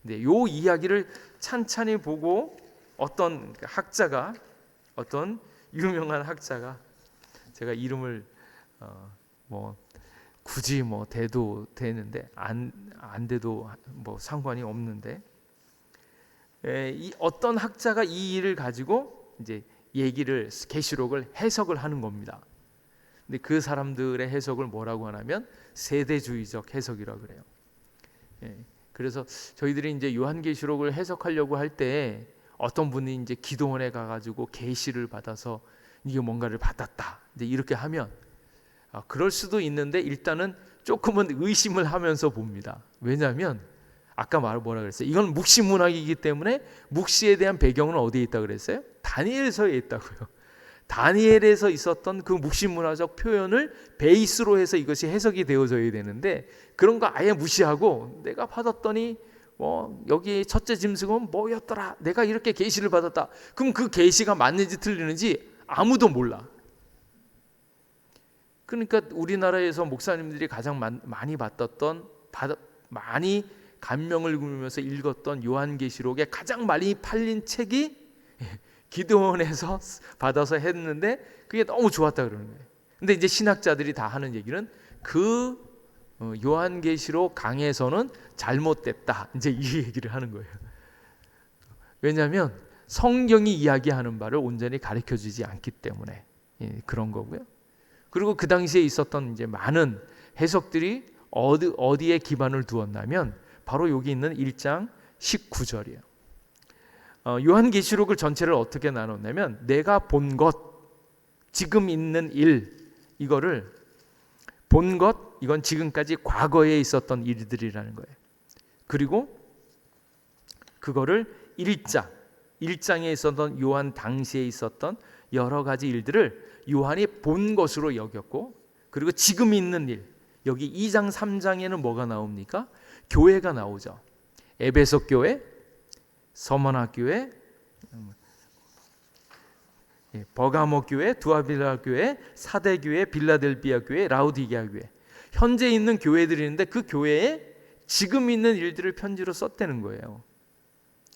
네, 요 이야기를 찬찬히 보고 어떤 학자가, 어떤 유명한 학자가, 제가 이름을 굳이 대도 되는데 안 돼도 상관이 없는데, 이 어떤 학자가 이 일을 가지고 이제 얘기를, 계시록을 해석을 하는 겁니다. 근데 그 사람들의 해석을 뭐라고 하냐면 세대주의적 해석이라고 그래요. 그래서 저희들이 이제 요한계시록을 해석하려고 할 때 어떤 분이 이제 기도원에 가가지고 계시를 받아서 이게 뭔가를 받았다, 이제 이렇게 하면 그럴 수도 있는데 일단은 조금은 의심을 하면서 봅니다. 왜냐하면 아까 뭐라 그랬어요? 이건 묵시문학이기 때문에 묵시에 대한 배경은 어디에 있다고 그랬어요? 다니엘서에 있다고요. 다니엘에서 있었던 그 묵시문화적 표현을 베이스로 해서 이것이 해석이 되어져야 되는데, 그런 거 아예 무시하고 내가 받았더니 여기 첫째 짐승은 뭐였더라, 내가 이렇게 계시를 받았다. 그럼 그 계시가 맞는지 틀리는지 아무도 몰라. 그러니까 우리나라에서 목사님들이 가장 많이 많이 감명을 받으면서 읽었던 요한계시록에 가장 많이 팔린 책이 기도원에서 받아서 했는데 그게 너무 좋았다 그러는 거예요. 근데 이제 신학자들이 다 하는 얘기는 그 요한계시록 강에서는 잘못됐다, 이제 이 얘기를 하는 거예요. 왜냐하면 성경이 이야기하는 바를 온전히 가르쳐주지 않기 때문에 그런 거고요. 그리고 그 당시에 있었던 이제 많은 해석들이 어디에 기반을 두었냐면 바로 여기 있는 1장 19절이에요. 요한계시록을 전체를 어떻게 나눴냐면 내가 본 것, 지금 있는 일, 이거를 본 것, 이건 지금까지 과거에 있었던 일들이라는 거예요. 그리고 그거를 1장에 있었던 요한 당시에 있었던 여러 가지 일들을 요한이 본 것으로 여겼고, 그 그리고 지금 있는 일. 여기 2장 3장에는 뭐가 나옵니까? 교회가 나오죠. 에베소 교회, 서머나 교회, 버가모 교회, 두아빌라 교회, 사대 교회, 빌라델비아 교회, 라우디게아 교회. 현재 있는 교회들이 있는데 그 교회에 지금 있는 일들을 편지로 썼다는 거예요.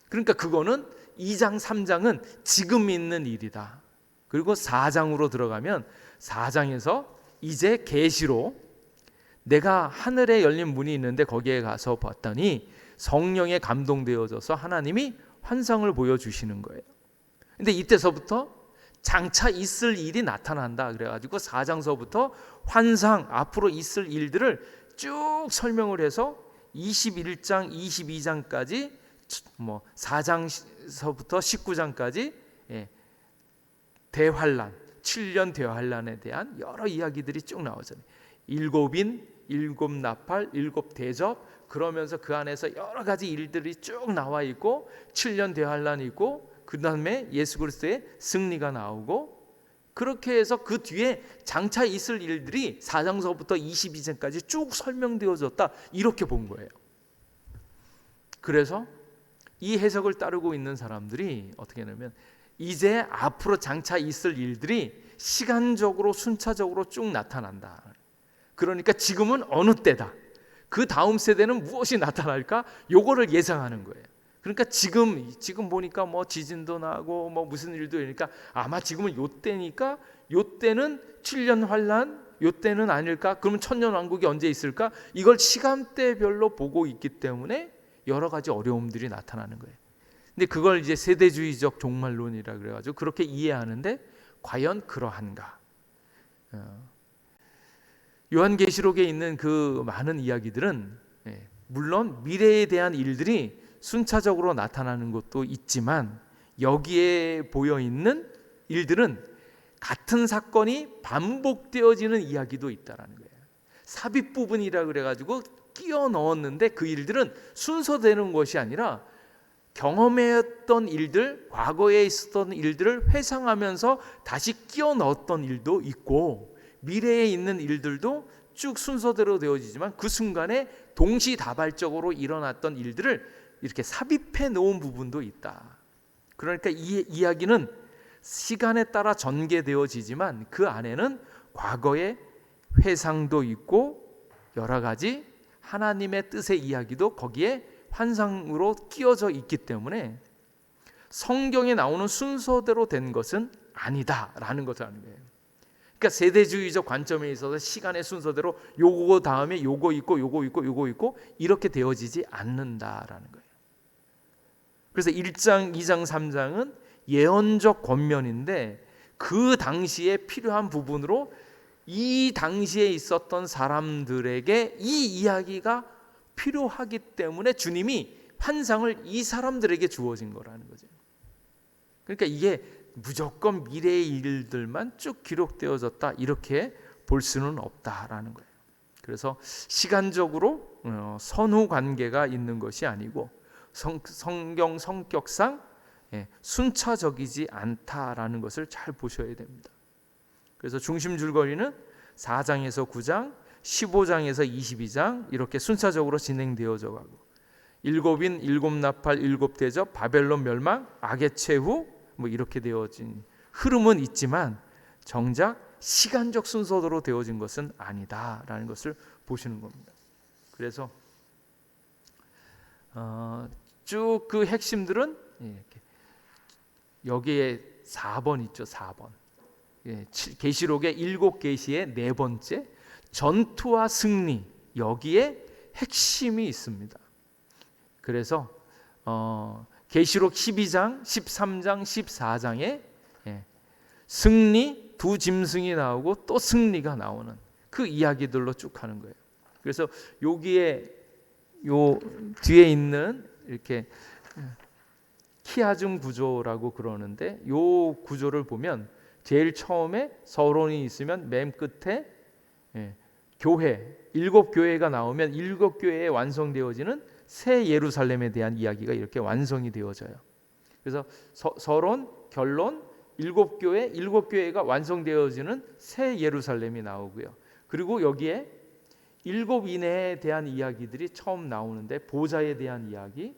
그러니까 그거는 2장 3장은 지금 있는 일이다. 그리고 4장으로 들어가면 4장에서 이제 계시로 내가 하늘에 열린 문이 있는데 거기에 가서 봤더니 성령에 감동되어져서 하나님이 환상을 보여주시는 거예요. 근데 이때서부터 장차 있을 일이 나타난다. 그래가지고 4장서부터 환상, 앞으로 있을 일들을 쭉 설명을 해서 21장, 22장까지 4장서부터 19장까지 대환란, 7년 대환란에 대한 여러 이야기들이 쭉 나오잖아요. 7인, 7나팔, 7대접, 그러면서 그 안에서 여러 가지 일들이 쭉 나와 있고 7년 대환란이 있고 그 다음에 예수 그리스도의 승리가 나오고, 그렇게 해서 그 뒤에 장차 있을 일들이 4장서부터 22장까지 쭉 설명되어졌다, 이렇게 본 거예요. 그래서 이 해석을 따르고 있는 사람들이 어떻게 하냐면 이제 앞으로 장차 있을 일들이 시간적으로 순차적으로 쭉 나타난다. 그러니까 지금은 어느 때다, 그 다음 세대는 무엇이 나타날까, 요거를 예상하는 거예요. 그러니까 지금 보니까 뭐 지진도 나고 뭐 무슨 일도 있으니까 아마 지금은 요 때니까 요 때는 7년 환란, 요 때는 아닐까, 그러면 천년 왕국이 언제 있을까, 이걸 시간대별로 보고 있기 때문에 여러 가지 어려움들이 나타나는 거예요. 근데 그걸 이제 세대주의적 종말론이라 그래가지고 그렇게 이해하는데 과연 그러한가? 요한계시록에 있는 그 많은 이야기들은 물론 미래에 대한 일들이 순차적으로 나타나는 것도 있지만 여기에 보여 있는 일들은 같은 사건이 반복되어지는 이야기도 있다라는 거예요. 삽입 부분이라 그래가지고 끼워 넣었는데 그 일들은 순서되는 것이 아니라 경험했던 일들, 과거에 있었던 일들을 회상하면서 다시 끼워 넣었던 일도 있고, 미래에 있는 일들도 쭉 순서대로 되어지지만 그 순간에 동시다발적으로 일어났던 일들을 이렇게 삽입해 놓은 부분도 있다. 그러니까 이 이야기는 시간에 따라 전개되어지지만 그 안에는 과거의 회상도 있고 여러 가지 하나님의 뜻의 이야기도 거기에 환상으로 끼워져 있기 때문에 성경에 나오는 순서대로 된 것은 아니다라는 것을 아는 거예요. 그러니까 세대주의적 관점에 있어서 시간의 순서대로 요거 다음에 요거 있고 요거 있고 요거 있고 이렇게 되어지지 않는다라는 거예요. 그래서 1장, 2장, 3장은 예언적 권면인데 그 당시에 필요한 부분으로 이 당시에 있었던 사람들에게 이 이야기가 필요하기 때문에 주님이 환상을 이 사람들에게 주어진 거라는 거죠. 그러니까 이게 무조건 미래의 일들만 쭉 기록되어졌다 이렇게 볼 수는 없다라는 거예요. 그래서 시간적으로 선후 관계가 있는 것이 아니고 성경 성격상 순차적이지 않다라는 것을 잘 보셔야 됩니다. 그래서 중심 줄거리는 4장에서 9장, 15장에서 22장 이렇게 순차적으로 진행되어져 가고 7인, 7나팔, 7대접, 바벨론 멸망, 악의 최후 뭐 이렇게 되어진 흐름은 있지만 정작 시간적 순서대로 되어진 것은 아니다라는 것을 보시는 겁니다. 그래서 쭉 그 핵심들은 이렇게 여기에 4번 있죠. 4번. 계시록의 7계시의 네 번째 전투와 승리, 여기에 핵심이 있습니다. 그래서 계시록 12장, 13장, 14장에 승리, 두 짐승이 나오고 또 승리가 나오는 그 이야기들로 쭉 하는 거예요. 그래서 여기에 요 뒤에 있는 이렇게 키아즘 구조라고 그러는데 요 구조를 보면 제일 처음에 서론이 있으면 맨 끝에 교회, 7교회가 나오면 7교회에 완성되어지는 새 예루살렘에 대한 이야기가 이렇게 완성이 되어져요. 그래서 서론, 결론, 7교회, 7교회가 완성되어지는 새 예루살렘이 나오고요. 그리고 여기에 7인에 대한 이야기들이 처음 나오는데 보좌에 대한 이야기,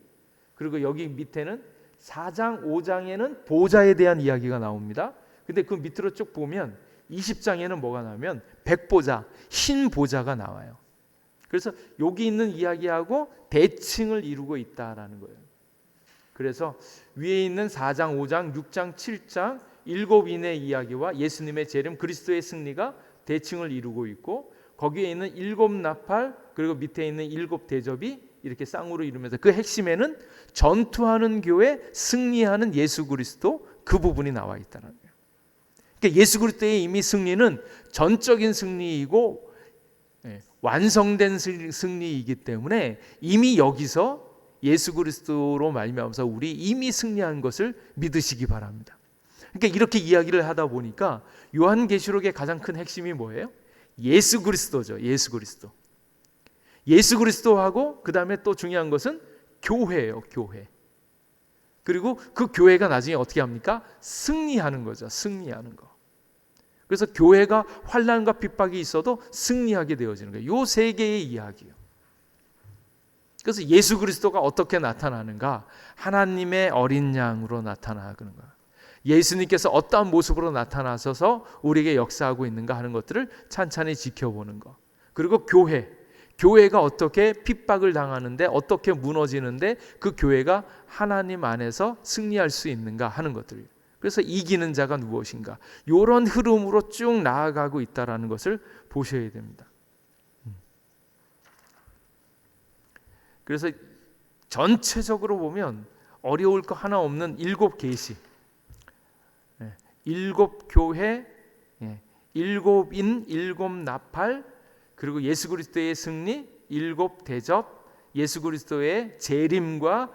그리고 여기 밑에는 4장 5장에는 보좌에 대한 이야기가 나옵니다. 근데 그 밑으로 쭉 보면 20장에는 뭐가 나오면 백보좌, 흰 보좌가 나와요. 그래서 여기 있는 이야기하고 대칭을 이루고 있다라는 거예요. 그래서 위에 있는 4장, 5장, 6장, 7장 7인의 이야기와 예수님의 재림, 그리스도의 승리가 대칭을 이루고 있고, 거기에 있는 7나팔 그리고 밑에 있는 7대접이 이렇게 쌍으로 이루면서 그 핵심에는 전투하는 교회, 승리하는 예수 그리스도, 그 부분이 나와 있다는 거예요. 그러니까 예수 그리스도의 이미 승리는 전적인 승리이고 완성된 승리이기 때문에 이미 여기서 예수 그리스도로 말미암아서 우리 이미 승리한 것을 믿으시기 바랍니다. 그러니까 이렇게 이야기를 하다 보니까 요한계시록의 가장 큰 핵심이 뭐예요? 예수 그리스도죠. 예수 그리스도. 예수 그리스도하고 그 다음에 또 중요한 것은 교회예요. 교회. 그리고 그 교회가 나중에 어떻게 합니까? 승리하는 거죠. 승리하는 거. 그래서 교회가 환난과 핍박이 있어도 승리하게 되어지는 거예요. 요 세 개의 이야기예요. 그래서 예수 그리스도가 어떻게 나타나는가? 하나님의 어린 양으로 나타나는 거예요. 예수님께서 어떠한 모습으로 나타나셔서 우리에게 역사하고 있는가 하는 것들을 찬찬히 지켜보는 것. 그리고 교회가 어떻게 핍박을 당하는데, 어떻게 무너지는데 그 교회가 하나님 안에서 승리할 수 있는가 하는 것들. 그래서 이기는 자가 무엇인가, 이런 흐름으로 쭉 나아가고 있다는 것을 보셔야 됩니다. 그래서 전체적으로 보면 어려울 거 하나 없는 7계시, 7교회, 7인, 7나팔, 그리고 예수 그리스도의 승리, 7대접, 예수 그리스도의 재림과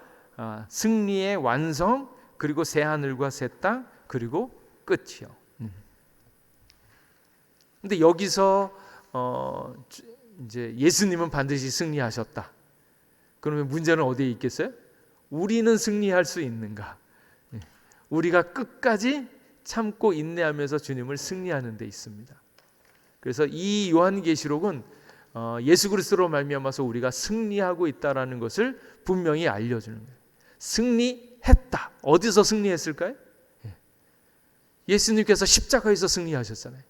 승리의 완성, 그리고 새 하늘과 새 땅, 그리고 끝이요. 근데 여기서 이제 예수님은 반드시 승리하셨다. 그러면 문제는 어디에 있겠어요? 우리는 승리할 수 있는가? 우리가 끝까지 참고 인내하면서 주님을 승리하는 데 있습니다. 그래서 이 요한계시록은 예수 그리스도로 말미암아서 우리가 승리하고 있다라는 것을 분명히 알려주는 거예요. 승리했다. 어디서 승리했을까요? 예수님께서 십자가에서 승리하셨잖아요.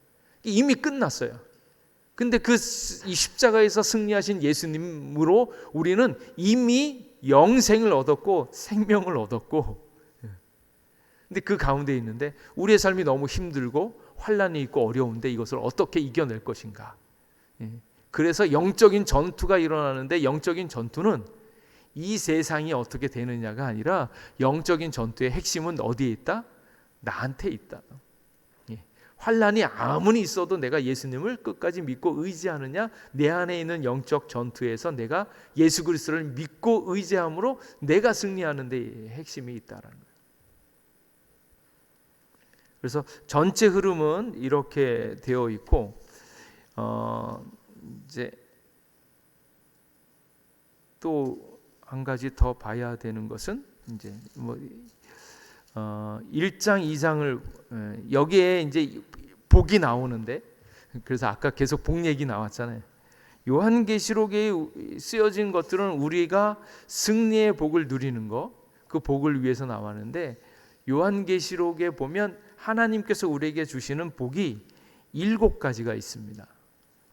이미 끝났어요. 근데 이 십자가에서 승리하신 예수님으로 우리는 이미 영생을 얻었고 생명을 얻었고, 근데 그 가운데 있는데 우리의 삶이 너무 힘들고 환난이 있고 어려운데 이것을 어떻게 이겨낼 것인가. 그래서 영적인 전투가 일어나는데, 영적인 전투는 이 세상이 어떻게 되느냐가 아니라 영적인 전투의 핵심은 어디에 있다? 나한테 있다. 환난이 아무리 있어도 내가 예수님을 끝까지 믿고 의지하느냐, 내 안에 있는 영적 전투에서 내가 예수 그리스도를 믿고 의지함으로 내가 승리하는 데 핵심이 있다라는 거예요. 그래서 전체 흐름은 이렇게 되어 있고, 이제 또 한 가지 더 봐야 되는 것은 이제 1장 2장을 여기에 이제 복이 나오는데, 그래서 아까 계속 복 얘기 나왔잖아요. 요한계시록에 쓰여진 것들은 우리가 승리의 복을 누리는 거, 그 복을 위해서 나왔는데, 요한계시록에 보면 하나님께서 우리에게 주시는 복이 7가지가 있습니다.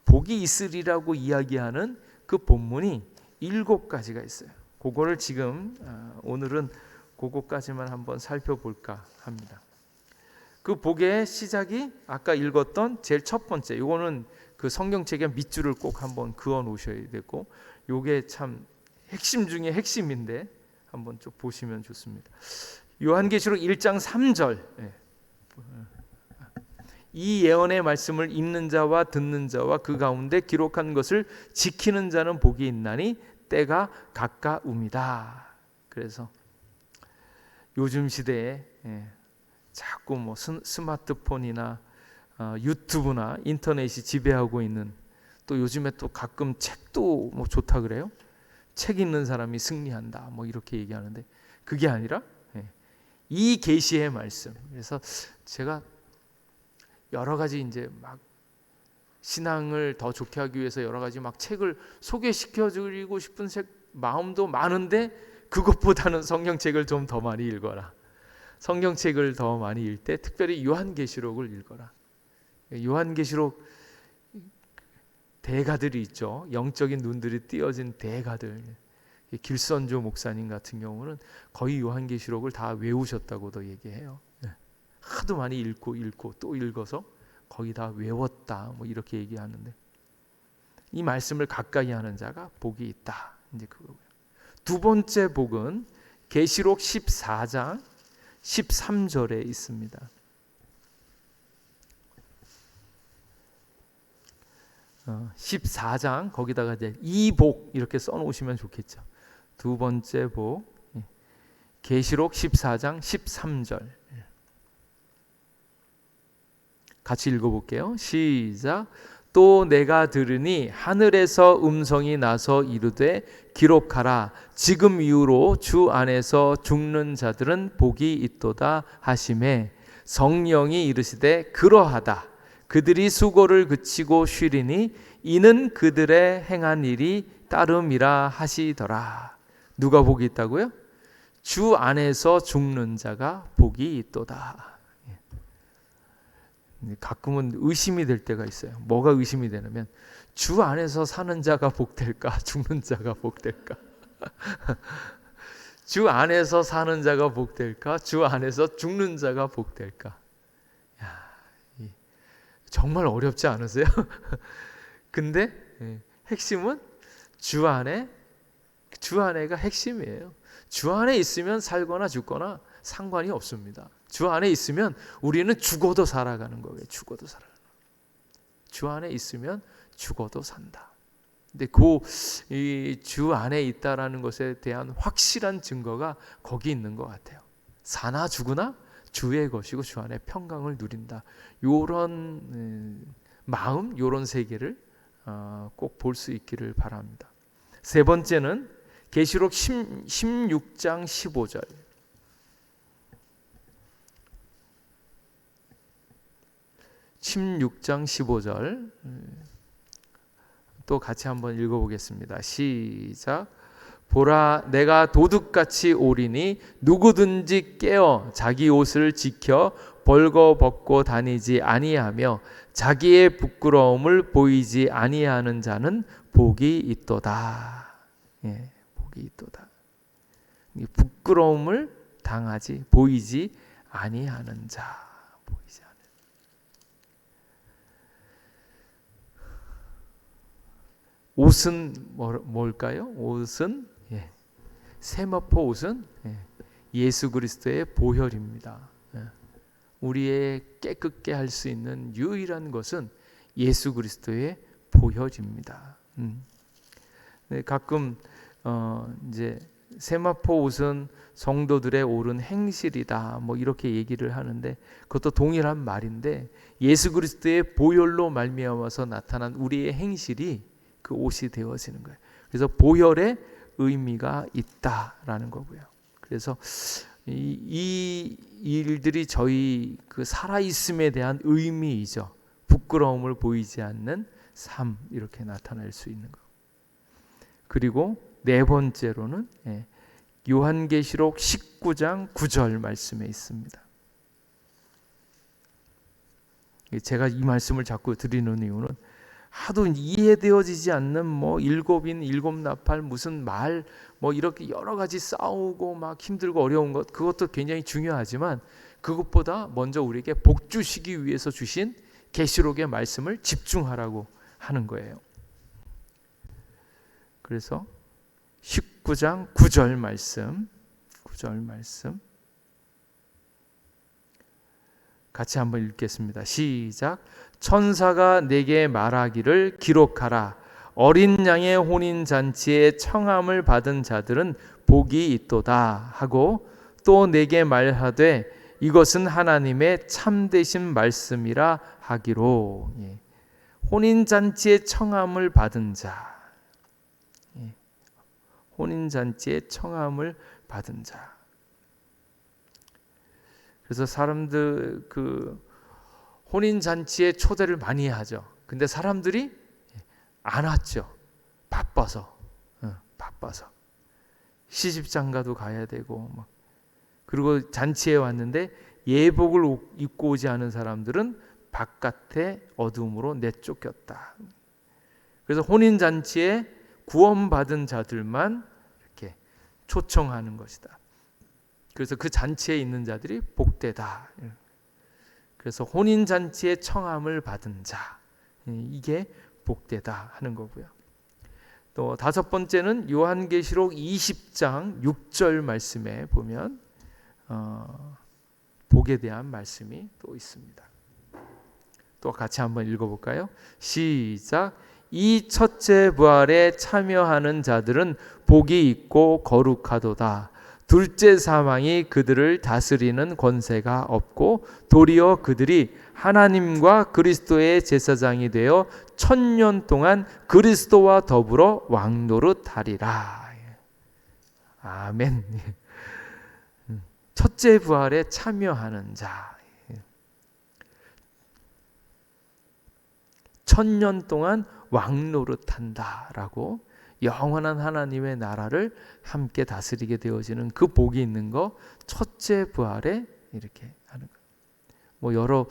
복이 있으리라고 이야기하는 그 본문이 7가지가 있어요. 그거를 지금 오늘은 그거까지만 한번 살펴볼까 합니다. 그 복의 시작이 아까 읽었던 제일 첫 번째, 이거는 그 성경책에 밑줄을 꼭 한번 그어 놓으셔야 되고, 이게 참 핵심 중에 핵심인데 한번 좀 보시면 좋습니다. 요한계시록 1장 3절, 이 예언의 말씀을 읽는 자와 듣는 자와 그 가운데 기록한 것을 지키는 자는 복이 있나니 때가 가까움이다. 그래서 요즘 시대에 자꾸 뭐 스마트폰이나 유튜브나 인터넷이 지배하고 있는, 또 요즘에 또 가끔 책도 뭐 좋다 그래요. 책 읽는 사람이 승리한다 뭐 이렇게 얘기하는데, 그게 아니라 이 계시의 말씀. 그래서 제가 여러 가지 이제 막 신앙을 더 좋게 하기 위해서 여러 가지 막 책을 소개시켜 드리고 싶은 마음도 많은데, 그것보다는 성경책을 좀 더 많이 읽어라. 성경책을 더 많이 읽을 때 특별히 요한계시록을 읽어라. 요한계시록 대가들이 있죠. 영적인 눈들이 띄어진 대가들. 길선조 목사님 같은 경우는 거의 요한계시록을 다 외우셨다고도 얘기해요. 하도 많이 읽고 또 읽어서 거의 다 외웠다, 뭐 이렇게 얘기하는데, 이 말씀을 가까이 하는 자가 복이 있다, 이제 그거고요. 두 번째 복은 계시록 14장 13절에 있습니다. 14장 거기다가 이제 이 복 이렇게 써놓으시면 좋겠죠. 두 번째 복, 계시록 14장 13절. 같이 읽어볼게요. 시작. 또 내가 들으니 하늘에서 음성이 나서 이르되 기록하라. 지금 이후로 주 안에서 죽는 자들은 복이 있도다 하시매, 성령이 이르시되 그러하다. 그들이 수고를 그치고 쉬리니 이는 그들의 행한 일이 따름이라 하시더라. 누가 복이 있다고요? 주 안에서 죽는 자가 복이 있도다. 가끔은 의심이 될 때가 있어요. 뭐가 의심이 되냐면, 주 안에서 사는 자가 복될까, 죽는 자가 복될까? 주 안에서 사는 자가 복될까, 주 안에서 죽는 자가 복될까? 정말 어렵지 않으세요? 근데 핵심은 주 안에가 핵심이에요. 주 안에 있으면 살거나 죽거나 상관이 없습니다. 주 안에 있으면 우리는 죽어도 살아가는 거예요. 죽어도 살아가는 거예요. 주 안에 있으면 죽어도 산다. 근데 이 주 안에 있다라는 것에 대한 확실한 증거가 거기 있는 것 같아요. 사나 죽으나 주의 것이고 주 안에 평강을 누린다. 요런 마음, 요런 세계를 꼭 볼 수 있기를 바랍니다. 세 번째는 계시록 16장 15절. 16장 15절 또 같이 한번 읽어보겠습니다. 시작. 보라, 내가 도둑같이 오리니 누구든지 깨어 자기 옷을 지켜 벌거벗고 다니지 아니하며 자기의 부끄러움을 보이지 아니하는 자는 복이 있도다. 예, 복이 있도다. 부끄러움을 당하지 보이지 아니하는 자. 보이지 않는. 옷은 뭘까요? 옷은 세마포 옷은 예수 그리스도의 보혈입니다. 우리의 깨끗게 할 수 있는 유일한 것은 예수 그리스도의 보혈입니다. 가끔 이제 세마포 옷은 성도들의 옳은 행실이다, 뭐 이렇게 얘기를 하는데, 그것도 동일한 말인데, 예수 그리스도의 보혈로 말미암아서 나타난 우리의 행실이 그 옷이 되어지는 거예요. 그래서 보혈의 의미가 있다라는 거고요. 그래서 이 일들이 저희 그 살아있음에 대한 의미이죠. 부끄러움을 보이지 않는 삶, 이렇게 나타날 수 있는 거. 그리고 네 번째로는 요한계시록 19장 9절 말씀에 있습니다. 제가 이 말씀을 자꾸 드리는 이유는 하도 이해되어지지 않는 뭐 일곱인 일곱나팔 무슨 말 뭐 이렇게 여러 가지 싸우고 막 힘들고 어려운 것, 그것도 굉장히 중요하지만 그것보다 먼저 우리에게 복 주시기 위해서 주신 계시록의 말씀을 집중하라고 하는 거예요. 그래서 19장 9절 말씀 같이 한번 읽겠습니다. 시작. 천사가 내게 말하기를 기록하라. 어린 양의 혼인잔치에 청함을 받은 자들은 복이 있도다 하고, 또 내게 말하되 이것은 하나님의 참되신 말씀이라 하기로. 혼인잔치에 청함을 받은 자, 혼인잔치에 청함을 받은 자. 그래서 사람들 그 혼인잔치에 초대를 많이 하죠. 근데 사람들이 안 왔죠. 바빠서. 시집장가도 가야 되고 그리고 잔치에 왔는데 예복을 입고 오지 않은 사람들은 바깥에 어둠으로 내쫓겼다. 그래서 혼인잔치에 구원받은 자들만 이렇게 초청하는 것이다. 그래서 그 잔치에 있는 자들이 복되다. 그래서 혼인잔치에 청함을 받은 자, 이게 복되다 하는 거고요. 또 다섯 번째는 요한계시록 20장 6절 말씀에 보면 복에 대한 말씀이 또 있습니다. 또 같이 한번 읽어볼까요? 시작. 이 첫째 부활에 참여하는 자들은 복이 있고 거룩하도다. 둘째 사망이 그들을 다스리는 권세가 없고 도리어 그들이 하나님과 그리스도의 제사장이 되어 1000년 동안 그리스도와 더불어 왕노릇하리라. 아멘. 첫째 부활에 참여하는 자, 1000년 동안 왕노릇한다라고 영원한 하나님의 나라를 함께 다스리게 되어지는 그 복이 있는 거, 첫째 부활에 이렇게 하는 거. 여러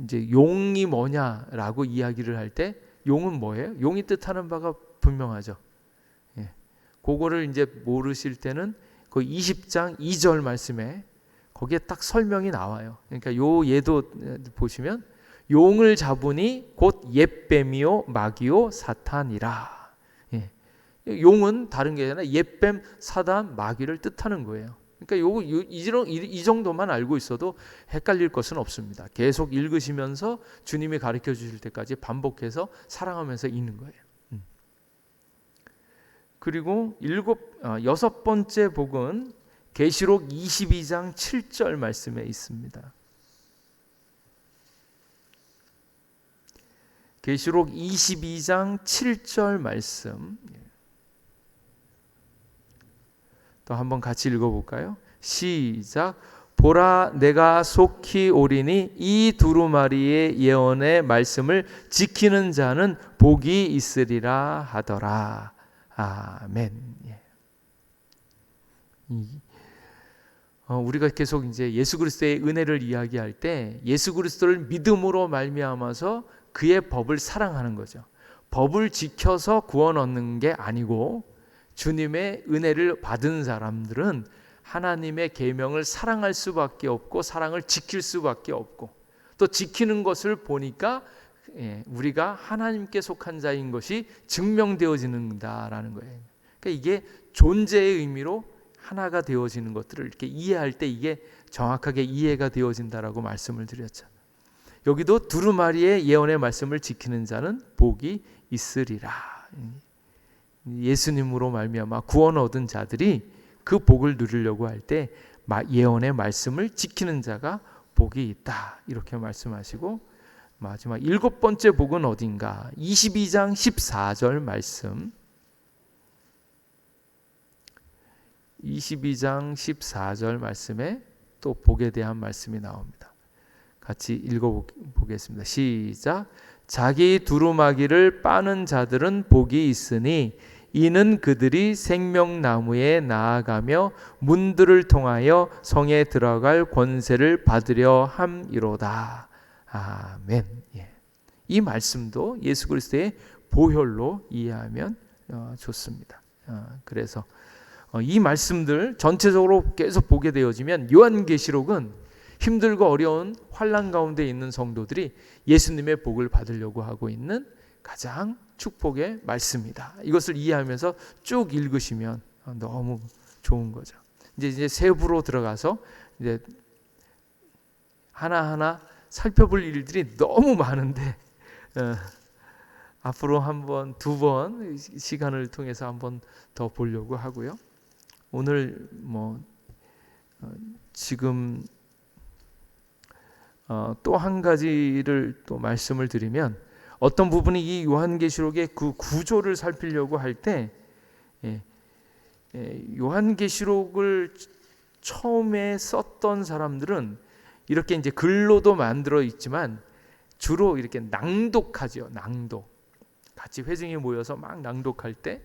이제 용이 뭐냐라고 이야기를 할 때 용은 뭐예요? 용이 뜻하는 바가 분명하죠. 그거를 이제 모르실 때는 그 20장 2절 말씀에 거기에 딱 설명이 나와요. 그러니까 요 예도 보시면 용을 잡으니 곧 옛뱀이요 마귀요 사탄이라. 용은 다른 게 아니라 옛뱀, 사단, 마귀를 뜻하는 거예요. 그러니까 이 정도만 알고 있어도 헷갈릴 것은 없습니다. 계속 읽으시면서 주님이 가르쳐 주실 때까지 반복해서 사랑하면서 읽는 거예요. 그리고 여섯 번째 복은 계시록 22장 7절 말씀에 있습니다. 계시록 22장 7절 말씀 또 한번 같이 읽어볼까요? 시작. 보라 내가 속히 오리니 이 두루마리의 예언의 말씀을 지키는 자는 복이 있으리라 하더라. 아멘. 우리가 계속 이제 예수 그리스도의 은혜를 이야기할 때 예수 그리스도를 믿음으로 말미암아서 그의 법을 사랑하는 거죠. 법을 지켜서 구원 얻는 게 아니고 주님의 은혜를 받은 사람들은 하나님의 계명을 사랑할 수밖에 없고 사랑을 지킬 수밖에 없고 또 지키는 것을 보니까 우리가 하나님께 속한 자인 것이 증명되어지는다라는 거예요. 그러니까 이게 존재의 의미로 하나가 되어지는 것들을 이렇게 이해할 때 이게 정확하게 이해가 되어진다라고 말씀을 드렸죠. 여기도 두루마리의 예언의 말씀을 지키는 자는 복이 있으리라. 예수님으로 말미암아 구원 얻은 자들이 그 복을 누리려고 할 때 예언의 말씀을 지키는 자가 복이 있다. 이렇게 말씀하시고 마지막 일곱 번째 복은 어딘가? 22장 14절 말씀. 22장 14절 말씀에 또 복에 대한 말씀이 나옵니다. 같이 읽어보겠습니다. 시작. 자기 두루마기를 빠는 자들은 복이 있으니 이는 그들이 생명나무에 나아가며 문들을 통하여 성에 들어갈 권세를 받으려 함이로다. 아멘. 이 말씀도 예수 그리스도의 보혈로 이해하면 좋습니다. 그래서 이 말씀들 전체적으로 계속 보게 되어지면 요한계시록은 힘들고 어려운 환난 가운데 있는 성도들이 예수님의 복을 받으려고 하고 있는 가장 축복의 말씀이다. 이것을 이해하면서 쭉 읽으시면 너무 좋은 거죠. 이제 세부로 들어가서 이제 하나하나 살펴볼 일들이 너무 많은데 앞으로 한번 두 번 시간을 통해서 한번 더 보려고 하고요. 오늘 지금 또 한 가지를 또 말씀을 드리면 어떤 부분이 이 요한계시록의 그 구조를 살피려고 할 때 요한계시록을 처음에 썼던 사람들은 이렇게 이제 글로도 만들어 있지만 주로 이렇게 낭독하죠. 낭독. 같이 회중이 모여서 막 낭독할 때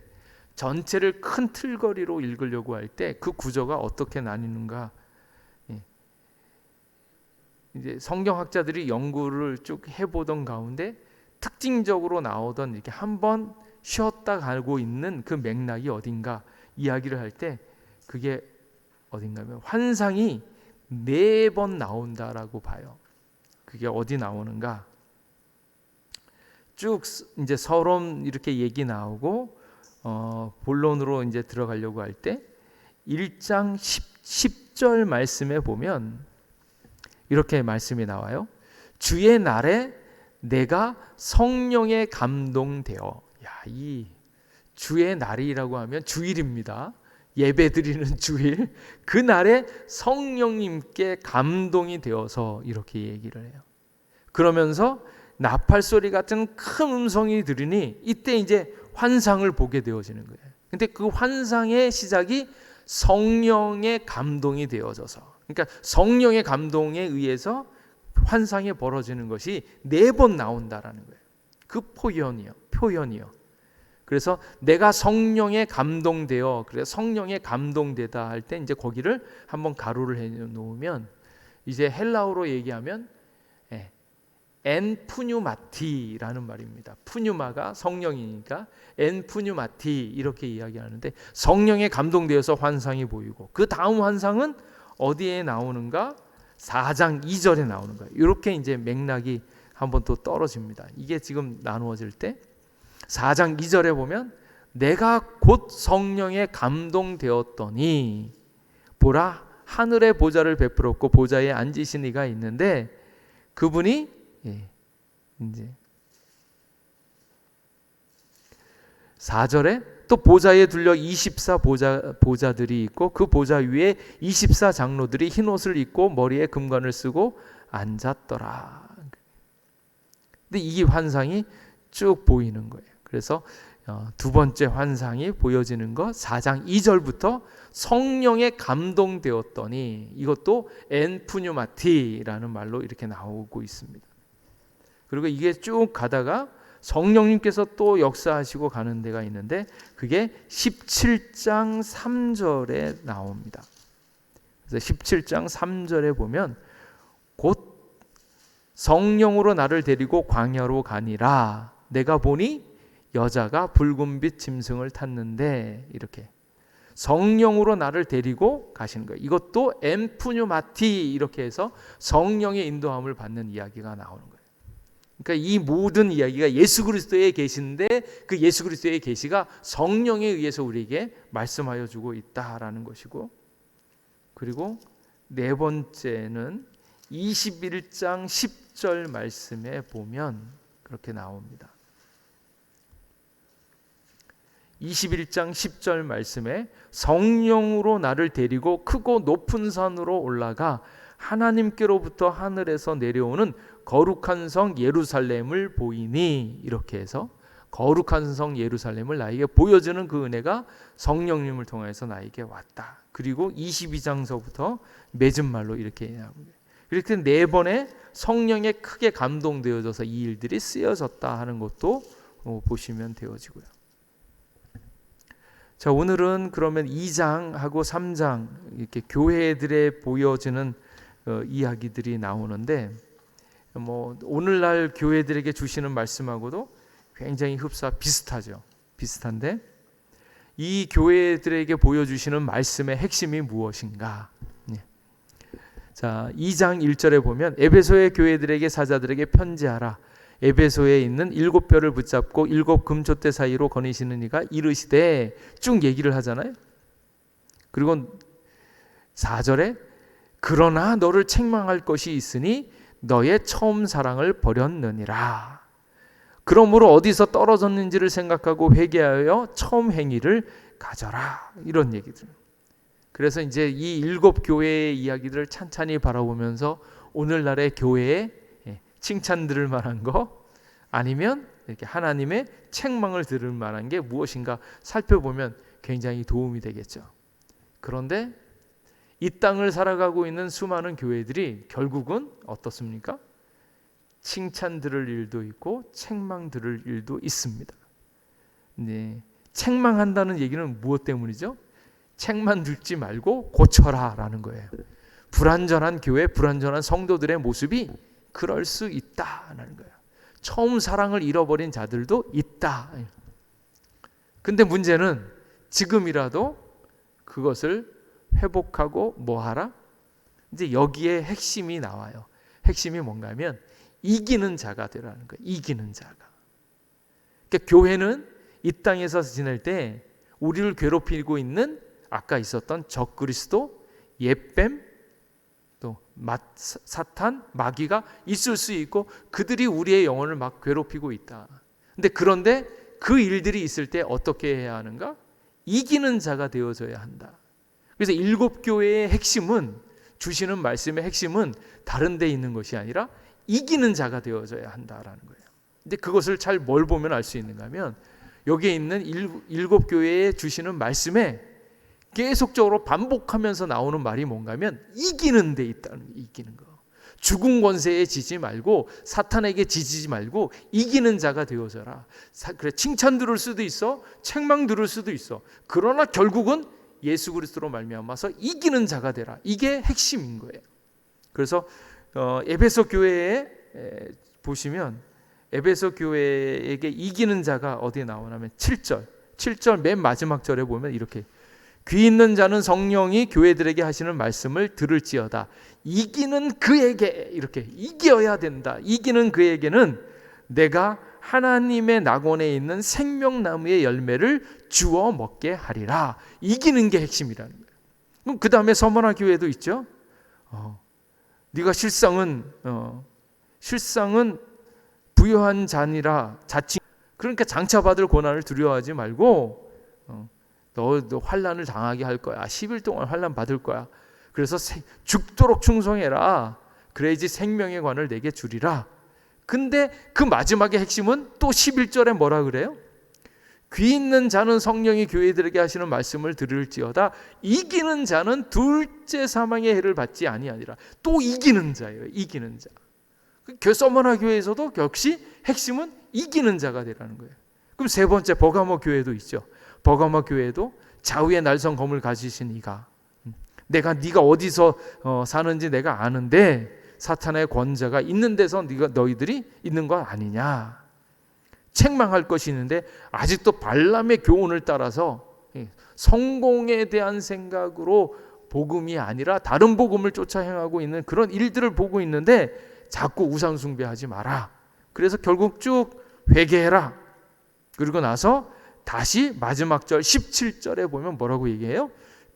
전체를 큰 틀거리로 읽으려고 할 때 그 구조가 어떻게 나뉘는가. 이제 성경학자들이 연구를 쭉 해보던 가운데 특징적으로 나오던 이렇게 한번 쉬었다 가고 있는 그 맥락이 어딘가 이야기를 할 때 그게 어딘가면 환상이 4번 나온다라고 봐요. 그게 어디 나오는가? 쭉 이제 서론 이렇게 얘기 나오고 본론으로 이제 들어가려고 할 때 1장 10절 말씀에 보면 이렇게 말씀이 나와요. 주의 날에 내가 성령에 감동되어. 이 주의 날이라고 하면 주일입니다. 예배드리는 주일. 그 날에 성령님께 감동이 되어서 이렇게 얘기를 해요. 그러면서 나팔 소리 같은 큰 음성이 들으니 이때 이제 환상을 보게 되어지는 거예요. 근데 그 환상의 시작이 성령의 감동이 되어져서, 그러니까 성령의 감동에 의해서 환상이 벌어지는 것이 4번 나온다라는 거예요. 그 표현이요. 그래서 내가 성령에 감동되어, 그래서 성령에 감동되다 할 때 이제 거기를 한번 가로를 해 놓으면 이제 헬라어로 얘기하면 엔 푸뉴마티라는 말입니다. 푸뉴마가 성령이니까 엔 푸뉴마티 이렇게 이야기하는데, 성령에 감동되어서 환상이 보이고 그 다음 환상은 어디에 나오는가? 4장 2절에 나오는 거예요. 이렇게 이제 맥락이 한번 또 떨어집니다. 이게 지금 나누어질 때 4장 2절에 보면 내가 곧 성령에 감동되었더니 보라 하늘의 보좌를 베풀었고 보좌에 앉으신 이가 있는데 그분이 이제 4절에 또 보좌에 둘려 24 보좌들이 있고 그 보좌 위에 24 장로들이 흰 옷을 입고 머리에 금관을 쓰고 앉았더라. 근데 이 환상이 쭉 보이는 거예요. 그래서 두 번째 환상이 보여지는 것 4장 2절부터 성령에 감동되었더니, 이것도 엔푸뉴마티라는 말로 이렇게 나오고 있습니다. 그리고 이게 쭉 가다가 성령님께서 또 역사하시고 가는 데가 있는데 그게 17장 3절에 나옵니다. 그래서 17장 3절에 보면 곧 성령으로 나를 데리고 광야로 가니라. 내가 보니 여자가 붉은빛 짐승을 탔는데, 이렇게 성령으로 나를 데리고 가시는 거예요. 이것도 엠푸뉴마티 이렇게 해서 성령의 인도함을 받는 이야기가 나오는 거예요. 그러니까 이 모든 이야기가 예수 그리스도의 계시인데 그 예수 그리스도의 계시가 성령에 의해서 우리에게 말씀하여 주고 있다라는 것이고, 그리고 네 번째는 21장 10절 말씀에 보면 그렇게 나옵니다. 21장 10절 말씀에 성령으로 나를 데리고 크고 높은 산으로 올라가 하나님께로부터 하늘에서 내려오는 거룩한 성 예루살렘을 보이니, 이렇게 해서 거룩한 성 예루살렘을 나에게 보여주는 그 은혜가 성령님을 통해서 나에게 왔다. 그리고 22장서부터 맺은 말로 이렇게 얘기합니다. 이렇게 4번의 성령에 크게 감동되어져서 이 일들이 쓰여졌다 하는 것도 보시면 되어지고요. 자, 오늘은 그러면 2장하고 3장 이렇게 교회들에 보여지는 이야기들이 나오는데, 오늘날 교회들에게 주시는 말씀하고도 굉장히 흡사 비슷하죠. 비슷한데 이 교회들에게 보여주시는 말씀의 핵심이 무엇인가? 자, 2장 1절에 보면 에베소의 교회들에게 사자들에게 편지하라. 에베소에 있는 7뼈를 붙잡고 7 금촛대 사이로 거니시는 이가 이르시되, 쭉 얘기를 하잖아요. 그리고 4절에 그러나 너를 책망할 것이 있으니 너의 처음 사랑을 버렸느니라. 그러므로 어디서 떨어졌는지를 생각하고 회개하여 처음 행위를 가져라. 이런 얘기들. 그래서 이제 이 7 교회의 이야기들을 찬찬히 바라보면서 오늘날의 교회에 칭찬 들을 만한 거, 아니면 이렇게 하나님의 책망을 들을 만한 게 무엇인가 살펴보면 굉장히 도움이 되겠죠. 그런데 이 땅을 살아가고 있는 수많은 교회들이 결국은 어떻습니까? 칭찬 들을 일도 있고 책망 들을 일도 있습니다. 네, 책망한다는 얘기는 무엇 때문이죠? 책만 듣지 말고 고쳐라 라는 거예요. 불완전한 교회, 불완전한 성도들의 모습이 그럴 수 있다는 거예요. 처음 사랑을 잃어버린 자들도 있다. 근데 문제는 지금이라도 그것을 회복하고 뭐하라? 이제 여기에 핵심이 나와요. 핵심이 뭔가 하면 이기는 자가 되라는 거예요. 이기는 자가. 그러니까 교회는 이 땅에서 지낼 때 우리를 괴롭히고 있는 아까 있었던 적그리스도, 옛뱀, 또 사탄, 마귀가 있을 수 있고 그들이 우리의 영혼을 막 괴롭히고 있다. 그런데 그 일들이 있을 때 어떻게 해야 하는가? 이기는 자가 되어져야 한다. 그래서 7교회의 핵심은, 주시는 말씀의 핵심은 다른 데 있는 것이 아니라 이기는 자가 되어져야 한다라는 거예요. 근데 그것을 잘 뭘 보면 알 수 있는가 하면 여기에 있는 7교회에 주시는 말씀에 계속적으로 반복하면서 나오는 말이 뭔가 하면 이기는 데 있다는 거예요. 이기는 거. 죽은 권세에 지지 말고 사탄에게 지지지 말고 이기는 자가 되어져라. 그래, 칭찬 들을 수도 있어, 책망 들을 수도 있어. 그러나 결국은 예수 그리스도로 말미암아서 이기는 자가 되라. 이게 핵심인 거예요. 그래서 에베소 교회에 보시면 에베소 교회에게 이기는 자가 어디에 나오냐면 7절 맨 마지막 절에 보면 이렇게 귀 있는 자는 성령이 교회들에게 하시는 말씀을 들을지어다. 이기는 그에게, 이렇게 이겨야 된다. 이기는 그에게는 내가 하나님의 낙원에 있는 생명나무의 열매를 주워 먹게 하리라. 이기는 게 핵심이라는 거예요. 그럼 그 다음에 서머나 교회도 있죠. 네가 실상은 부요한 자니라 자칭. 그러니까 장차받을 고난을 두려워하지 말고 너 환난을 당하게 할 거야. 10일 동안 환난 받을 거야. 그래서 죽도록 충성해라. 그래야지 생명의 관을 내게 주리라. 근데 그 마지막의 핵심은 또 11절에 뭐라 그래요? 귀 있는 자는 성령이 교회들에게 하시는 말씀을 들을지어다. 이기는 자는 둘째 사망의 해를 받지 아니하니라. 또 이기는 자예요. 이기는 자. 서머나 교회에서도 역시 핵심은 이기는 자가 되라는 거예요. 그럼 세 번째 버가모 교회도 있죠. 버가모 교회도 좌우의 날선 검을 가지신 이가, 네가 어디서 사는지 내가 아는데 사탄의 권자가 있는 데서 너희들이 있는 거 아니냐. 책망할 것이 있는데 아직도 발람의 교훈을 따라서 성공에 대한 생각으로 복음이 아니라 다른 복음을 쫓아 행하고 있는 그런 일들을 보고 있는데 자꾸 우상 숭배하지 마라. 그래서 결국 쭉 회개해라. 그리고 나서 다시 마지막 절 17절에 보면 뭐라고 얘기해요?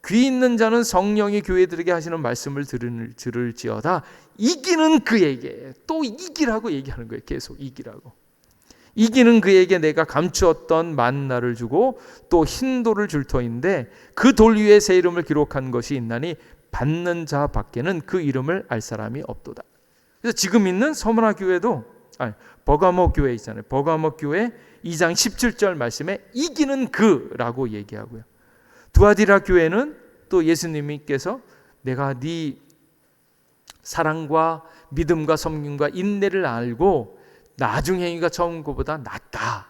귀 있는 자는 성령이 교회들에게 하시는 말씀을 들을지어다. 이기는 그에게, 또 이기라고 얘기하는 거예요. 계속 이기라고. 이기는 그에게 내가 감추었던 만나를 주고 또 흰돌을 줄 터인데 그 돌 위에 새 이름을 기록한 것이 있나니 받는 자 밖에는 그 이름을 알 사람이 없도다. 그래서 지금 있는 서머나 교회도, 버가모 교회 있잖아요. 버가모 교회 2장 17절 말씀에 이기는 그라고 얘기하고요. 두아디라 교회는 또 예수님께서 내가 네 사랑과 믿음과 섬김과 인내를 알고 나중 행위가 처음 것보다 낫다.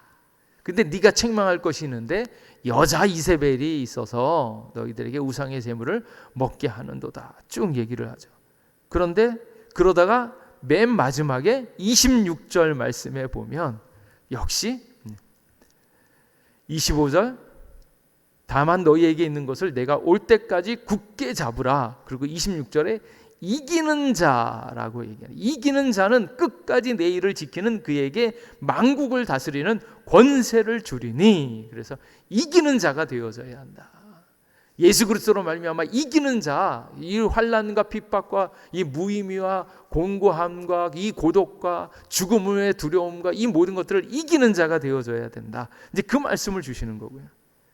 근데 네가 책망할 것이 있는데 여자 이세벨이 있어서 너희들에게 우상의 제물을 먹게 하는도다. 쭉 얘기를 하죠. 그런데 그러다가 맨 마지막에 26절 말씀에 보면 역시 25절 다만 너희에게 있는 것을 내가 올 때까지 굳게 잡으라. 그리고 26절에 이기는 자라고 얘기해요. 이기는 자는 끝까지 내 일을 지키는 그에게 만국을 다스리는 권세를 주리니. 그래서 이기는 자가 되어져야 한다. 예수 그리스도로 말미암아 이기는 자, 이 환난과 핍박과 이 무의미와 공고함과 이 고독과 죽음의 두려움과 이 모든 것들을 이기는 자가 되어져야 된다. 이제 그 말씀을 주시는 거고요.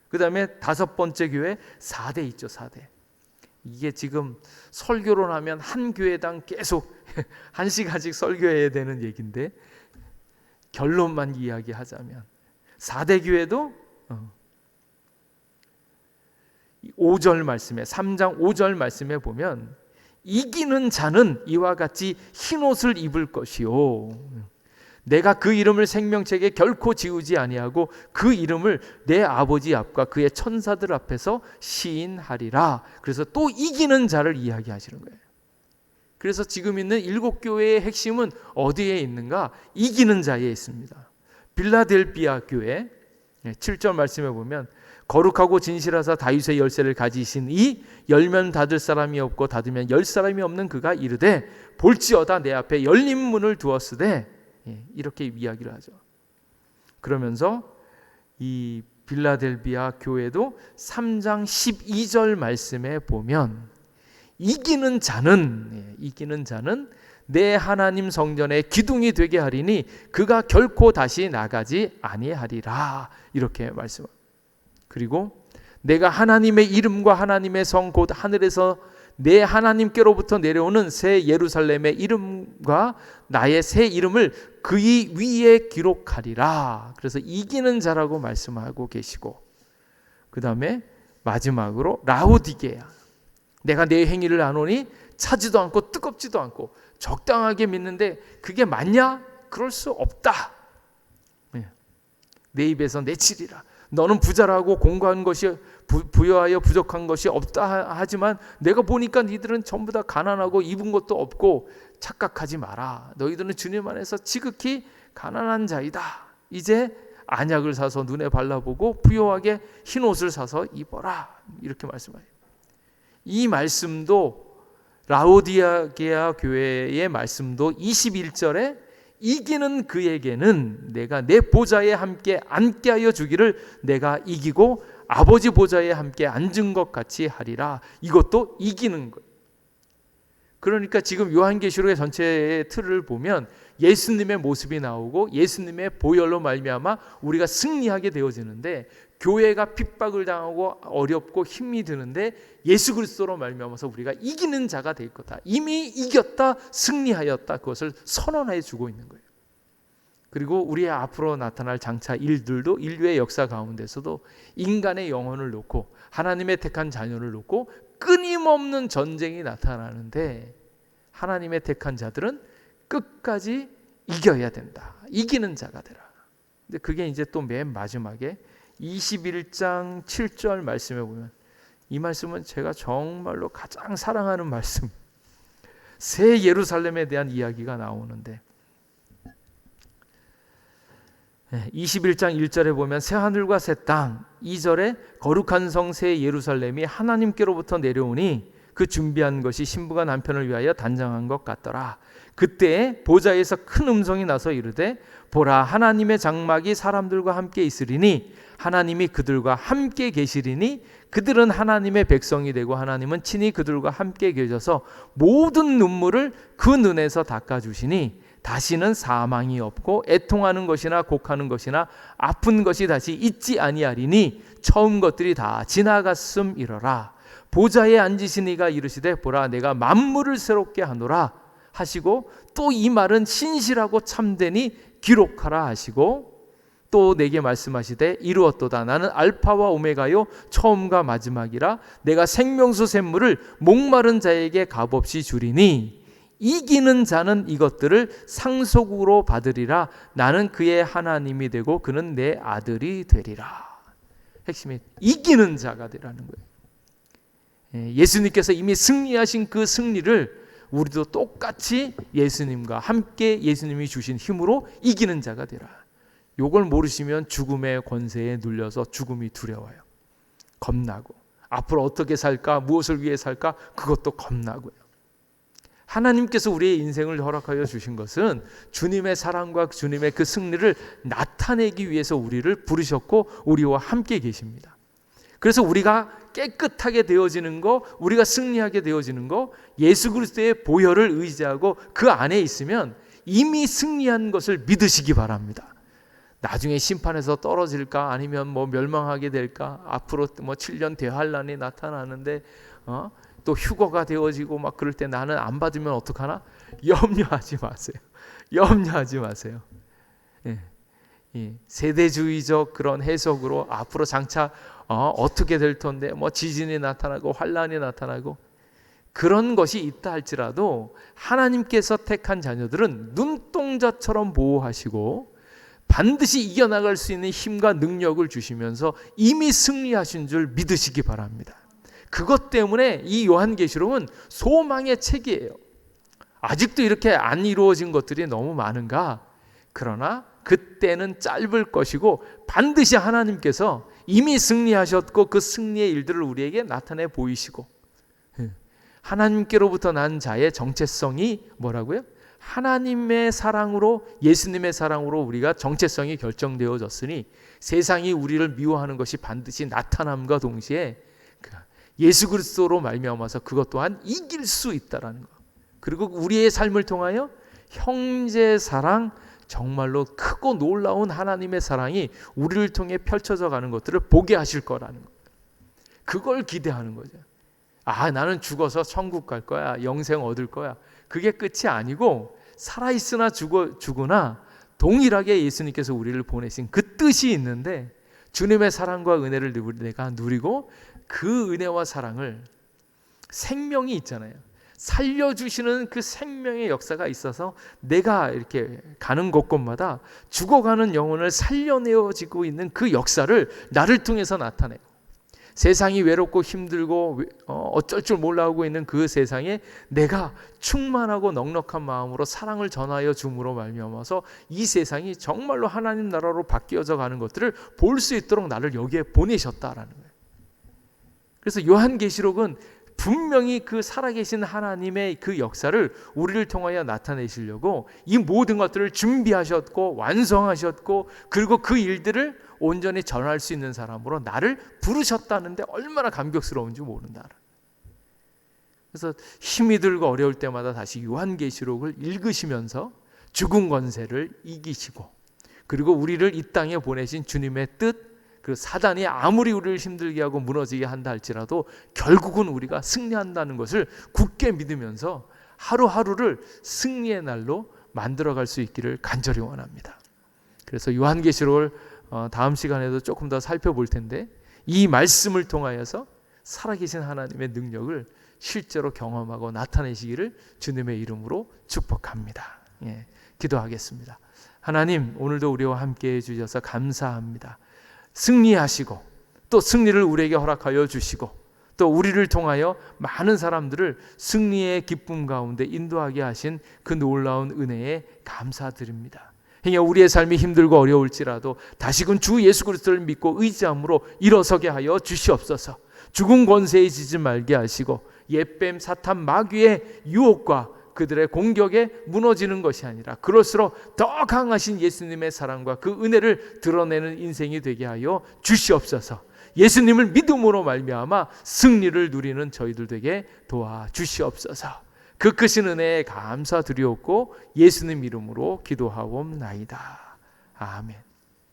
그 다음에 다섯 번째 교회 4대 있죠. 4대. 이게 지금 설교로 하면 한 교회당 계속 한 시간씩 설교해야 되는 얘기인데 결론만 이야기하자면 4대 교회도 5절 말씀에 3장 5절 말씀에 보면 이기는 자는 이와 같이 흰옷을 입을 것이요 내가 그 이름을 생명책에 결코 지우지 아니하고 그 이름을 내 아버지 앞과 그의 천사들 앞에서 시인하리라. 그래서 또 이기는 자를 이야기하시는 거예요. 그래서 지금 있는 7교회의 핵심은 어디에 있는가? 이기는 자에 있습니다. 빌라델비아 교회 7절 말씀에 보면 거룩하고 진실하사 다윗의 열쇠를 가지신 이 열면 닫을 사람이 없고 닫으면 열 사람이 없는 그가 이르되 볼지어다 내 앞에 열린 문을 두었으되 이렇게 이야기를 하죠. 그러면서 이 빌라델비아 교회도 3장 12절 말씀에 보면 이기는 자는 내 하나님 성전의 기둥이 되게 하리니 그가 결코 다시 나가지 아니하리라 이렇게 말씀합니다. 그리고 내가 하나님의 이름과 하나님의 성 곧 하늘에서 내 하나님께로부터 내려오는 새 예루살렘의 이름과 나의 새 이름을 그의 위에 기록하리라. 그래서 이기는 자라고 말씀하고 계시고, 그 다음에 마지막으로 라오디게아, 내가 내 행위를 아노니 차지도 않고 뜨겁지도 않고 적당하게 믿는데 그게 맞냐? 그럴 수 없다. 내 입에서 내치리라. 너는 부자라고 공고한 것이 부여하여 부족한 것이 없다 하지만 내가 보니까 니들은 전부 다 가난하고 입은 것도 없고 착각하지 마라. 너희들은 주님 안에서 지극히 가난한 자이다. 이제 안약을 사서 눈에 발라보고 부요하게 흰 옷을 사서 입어라. 이렇게 말씀하세요. 이 말씀도 라오디게아 교회의 말씀도 21절에 이기는 그에게는 내가 내 보좌에 함께 앉게 하여 주기를 내가 이기고 아버지 보좌에 함께 앉은 것 같이 하리라. 이것도 이기는 거예요. 그러니까 지금 요한계시록의 전체의 틀을 보면 예수님의 모습이 나오고 예수님의 보혈로 말미암아 우리가 승리하게 되어지는데, 교회가 핍박을 당하고 어렵고 힘이 드는데 예수 그리스도로 말미암아서 우리가 이기는 자가 될 거다. 이미 이겼다, 승리하였다. 그것을 선언해 주고 있는 거예요. 그리고 우리의 앞으로 나타날 장차 일들도 인류의 역사 가운데서도 인간의 영혼을 놓고 하나님의 택한 자녀를 놓고 끊임없는 전쟁이 나타나는데, 하나님의 택한 자들은 끝까지 이겨야 된다. 이기는 자가 되라. 근데 그게 이제 또 맨 마지막에 21장 7절 말씀에 보면, 이 말씀은 제가 정말로 가장 사랑하는 말씀, 새 예루살렘에 대한 이야기가 나오는데 21장 1절에 보면 새 하늘과 새 땅, 2절에 거룩한 성 새 예루살렘이 하나님께로부터 내려오니 그 준비한 것이 신부가 남편을 위하여 단장한 것 같더라. 그때 보좌에서 큰 음성이 나서 이르되 보라, 하나님의 장막이 사람들과 함께 있으리니 하나님이 그들과 함께 계시리니 그들은 하나님의 백성이 되고 하나님은 친히 그들과 함께 계셔서 모든 눈물을 그 눈에서 닦아주시니 다시는 사망이 없고 애통하는 것이나 곡하는 것이나 아픈 것이 다시 있지 아니하리니 처음 것들이 다 지나갔음이러라. 보좌에 앉으신 이가 이르시되 보라, 내가 만물을 새롭게 하노라 하시고, 또 이 말은 신실하고 참되니 기록하라 하시고, 또 내게 말씀하시되 이루었도다. 나는 알파와 오메가요 처음과 마지막이라. 내가 생명수 샘물을 목마른 자에게 값없이 주리니 이기는 자는 이것들을 상속으로 받으리라. 나는 그의 하나님이 되고 그는 내 아들이 되리라. 핵심이 이기는 자가 되라는 거예요. 예수님께서 이미 승리하신 그 승리를 우리도 똑같이 예수님과 함께 예수님이 주신 힘으로 이기는 자가 되라. 요걸 모르시면 죽음의 권세에 눌려서 죽음이 두려워요. 겁나고 앞으로 어떻게 살까, 무엇을 위해 살까, 그것도 겁나고요. 하나님께서 우리의 인생을 허락하여 주신 것은 주님의 사랑과 주님의 그 승리를 나타내기 위해서 우리를 부르셨고 우리와 함께 계십니다. 그래서 우리가 깨끗하게 되어지는 거, 우리가 승리하게 되어지는 거, 예수 그리스도의 보혈을 의지하고 그 안에 있으면 이미 승리한 것을 믿으시기 바랍니다. 나중에 심판에서 떨어질까, 아니면 뭐 멸망하게 될까, 앞으로 뭐 7년 대환란이 나타나는데 또 휴거가 되어지고 막 그럴 때 나는 안 받으면 어떡하나? 염려하지 마세요. 염려하지 마세요. 세대주의적 그런 해석으로 앞으로 장차 어떻게 될 텐데 뭐 지진이 나타나고 환란이 나타나고, 그런 것이 있다 할지라도 하나님께서 택한 자녀들은 눈동자처럼 보호하시고 반드시 이겨나갈 수 있는 힘과 능력을 주시면서 이미 승리하신 줄 믿으시기 바랍니다. 그것 때문에 이 요한계시록은 소망의 책이에요. 아직도 이렇게 안 이루어진 것들이 너무 많은가? 그러나 그때는 짧을 것이고 반드시 하나님께서 이미 승리하셨고 그 승리의 일들을 우리에게 나타내 보이시고, 하나님께로부터 난 자의 정체성이 뭐라고요? 하나님의 사랑으로, 예수님의 사랑으로 우리가 정체성이 결정되어졌으니 세상이 우리를 미워하는 것이 반드시 나타남과 동시에 예수 그리스도로 말미암아서 그것 또한 이길 수 있다라는 것. 그리고 우리의 삶을 통하여 형제 사랑, 정말로 크고 놀라운 하나님의 사랑이 우리를 통해 펼쳐져 가는 것들을 보게 하실 거라는 것. 그걸 기대하는 거죠. 나는 죽어서 천국 갈 거야, 영생 얻을 거야. 그게 끝이 아니고 살아있으나 죽으나 동일하게 예수님께서 우리를 보내신 그 뜻이 있는데, 주님의 사랑과 은혜를 내가 누리고 그 은혜와 사랑을, 생명이 있잖아요. 살려주시는 그 생명의 역사가 있어서 내가 이렇게 가는 곳곳마다 죽어가는 영혼을 살려내어지고 있는 그 역사를 나를 통해서 나타내고, 세상이 외롭고 힘들고 어쩔 줄 몰라 하고 있는 그 세상에 내가 충만하고 넉넉한 마음으로 사랑을 전하여 줌으로 말미암아서 이 세상이 정말로 하나님 나라로 바뀌어져 가는 것들을 볼 수 있도록 나를 여기에 보내셨다라는 거예요. 그래서 요한계시록은 분명히 그 살아계신 하나님의 그 역사를 우리를 통하여 나타내시려고 이 모든 것들을 준비하셨고 완성하셨고, 그리고 그 일들을 온전히 전할 수 있는 사람으로 나를 부르셨다는데 얼마나 감격스러운지 모른다. 그래서 힘이 들고 어려울 때마다 다시 요한계시록을 읽으시면서 죽은 권세를 이기시고, 그리고 우리를 이 땅에 보내신 주님의 뜻, 그 사단이 아무리 우리를 힘들게 하고 무너지게 한다 할지라도 결국은 우리가 승리한다는 것을 굳게 믿으면서 하루하루를 승리의 날로 만들어갈 수 있기를 간절히 원합니다. 그래서 요한계시록을 다음 시간에도 조금 더 살펴볼 텐데, 이 말씀을 통하여서 살아계신 하나님의 능력을 실제로 경험하고 나타내시기를 주님의 이름으로 축복합니다. 기도하겠습니다. 하나님, 오늘도 우리와 함께 해주셔서 감사합니다. 승리하시고 또 승리를 우리에게 허락하여 주시고, 또 우리를 통하여 많은 사람들을 승리의 기쁨 가운데 인도하게 하신 그 놀라운 은혜에 감사드립니다. 우리의 삶이 힘들고 어려울지라도 다시금 주 예수 그리스도를 믿고 의지함으로 일어서게 하여 주시옵소서. 죽은 권세에 지지 말게 하시고 옛뱀 사탄 마귀의 유혹과 그들의 공격에 무너지는 것이 아니라 그럴수록 더 강하신 예수님의 사랑과 그 은혜를 드러내는 인생이 되게 하여 주시옵소서. 예수님을 믿음으로 말미암아 승리를 누리는 저희들 되게 도와주시옵소서. 그 크신 은혜에 감사드리옵고 예수님 이름으로 기도하옵나이다. 아멘.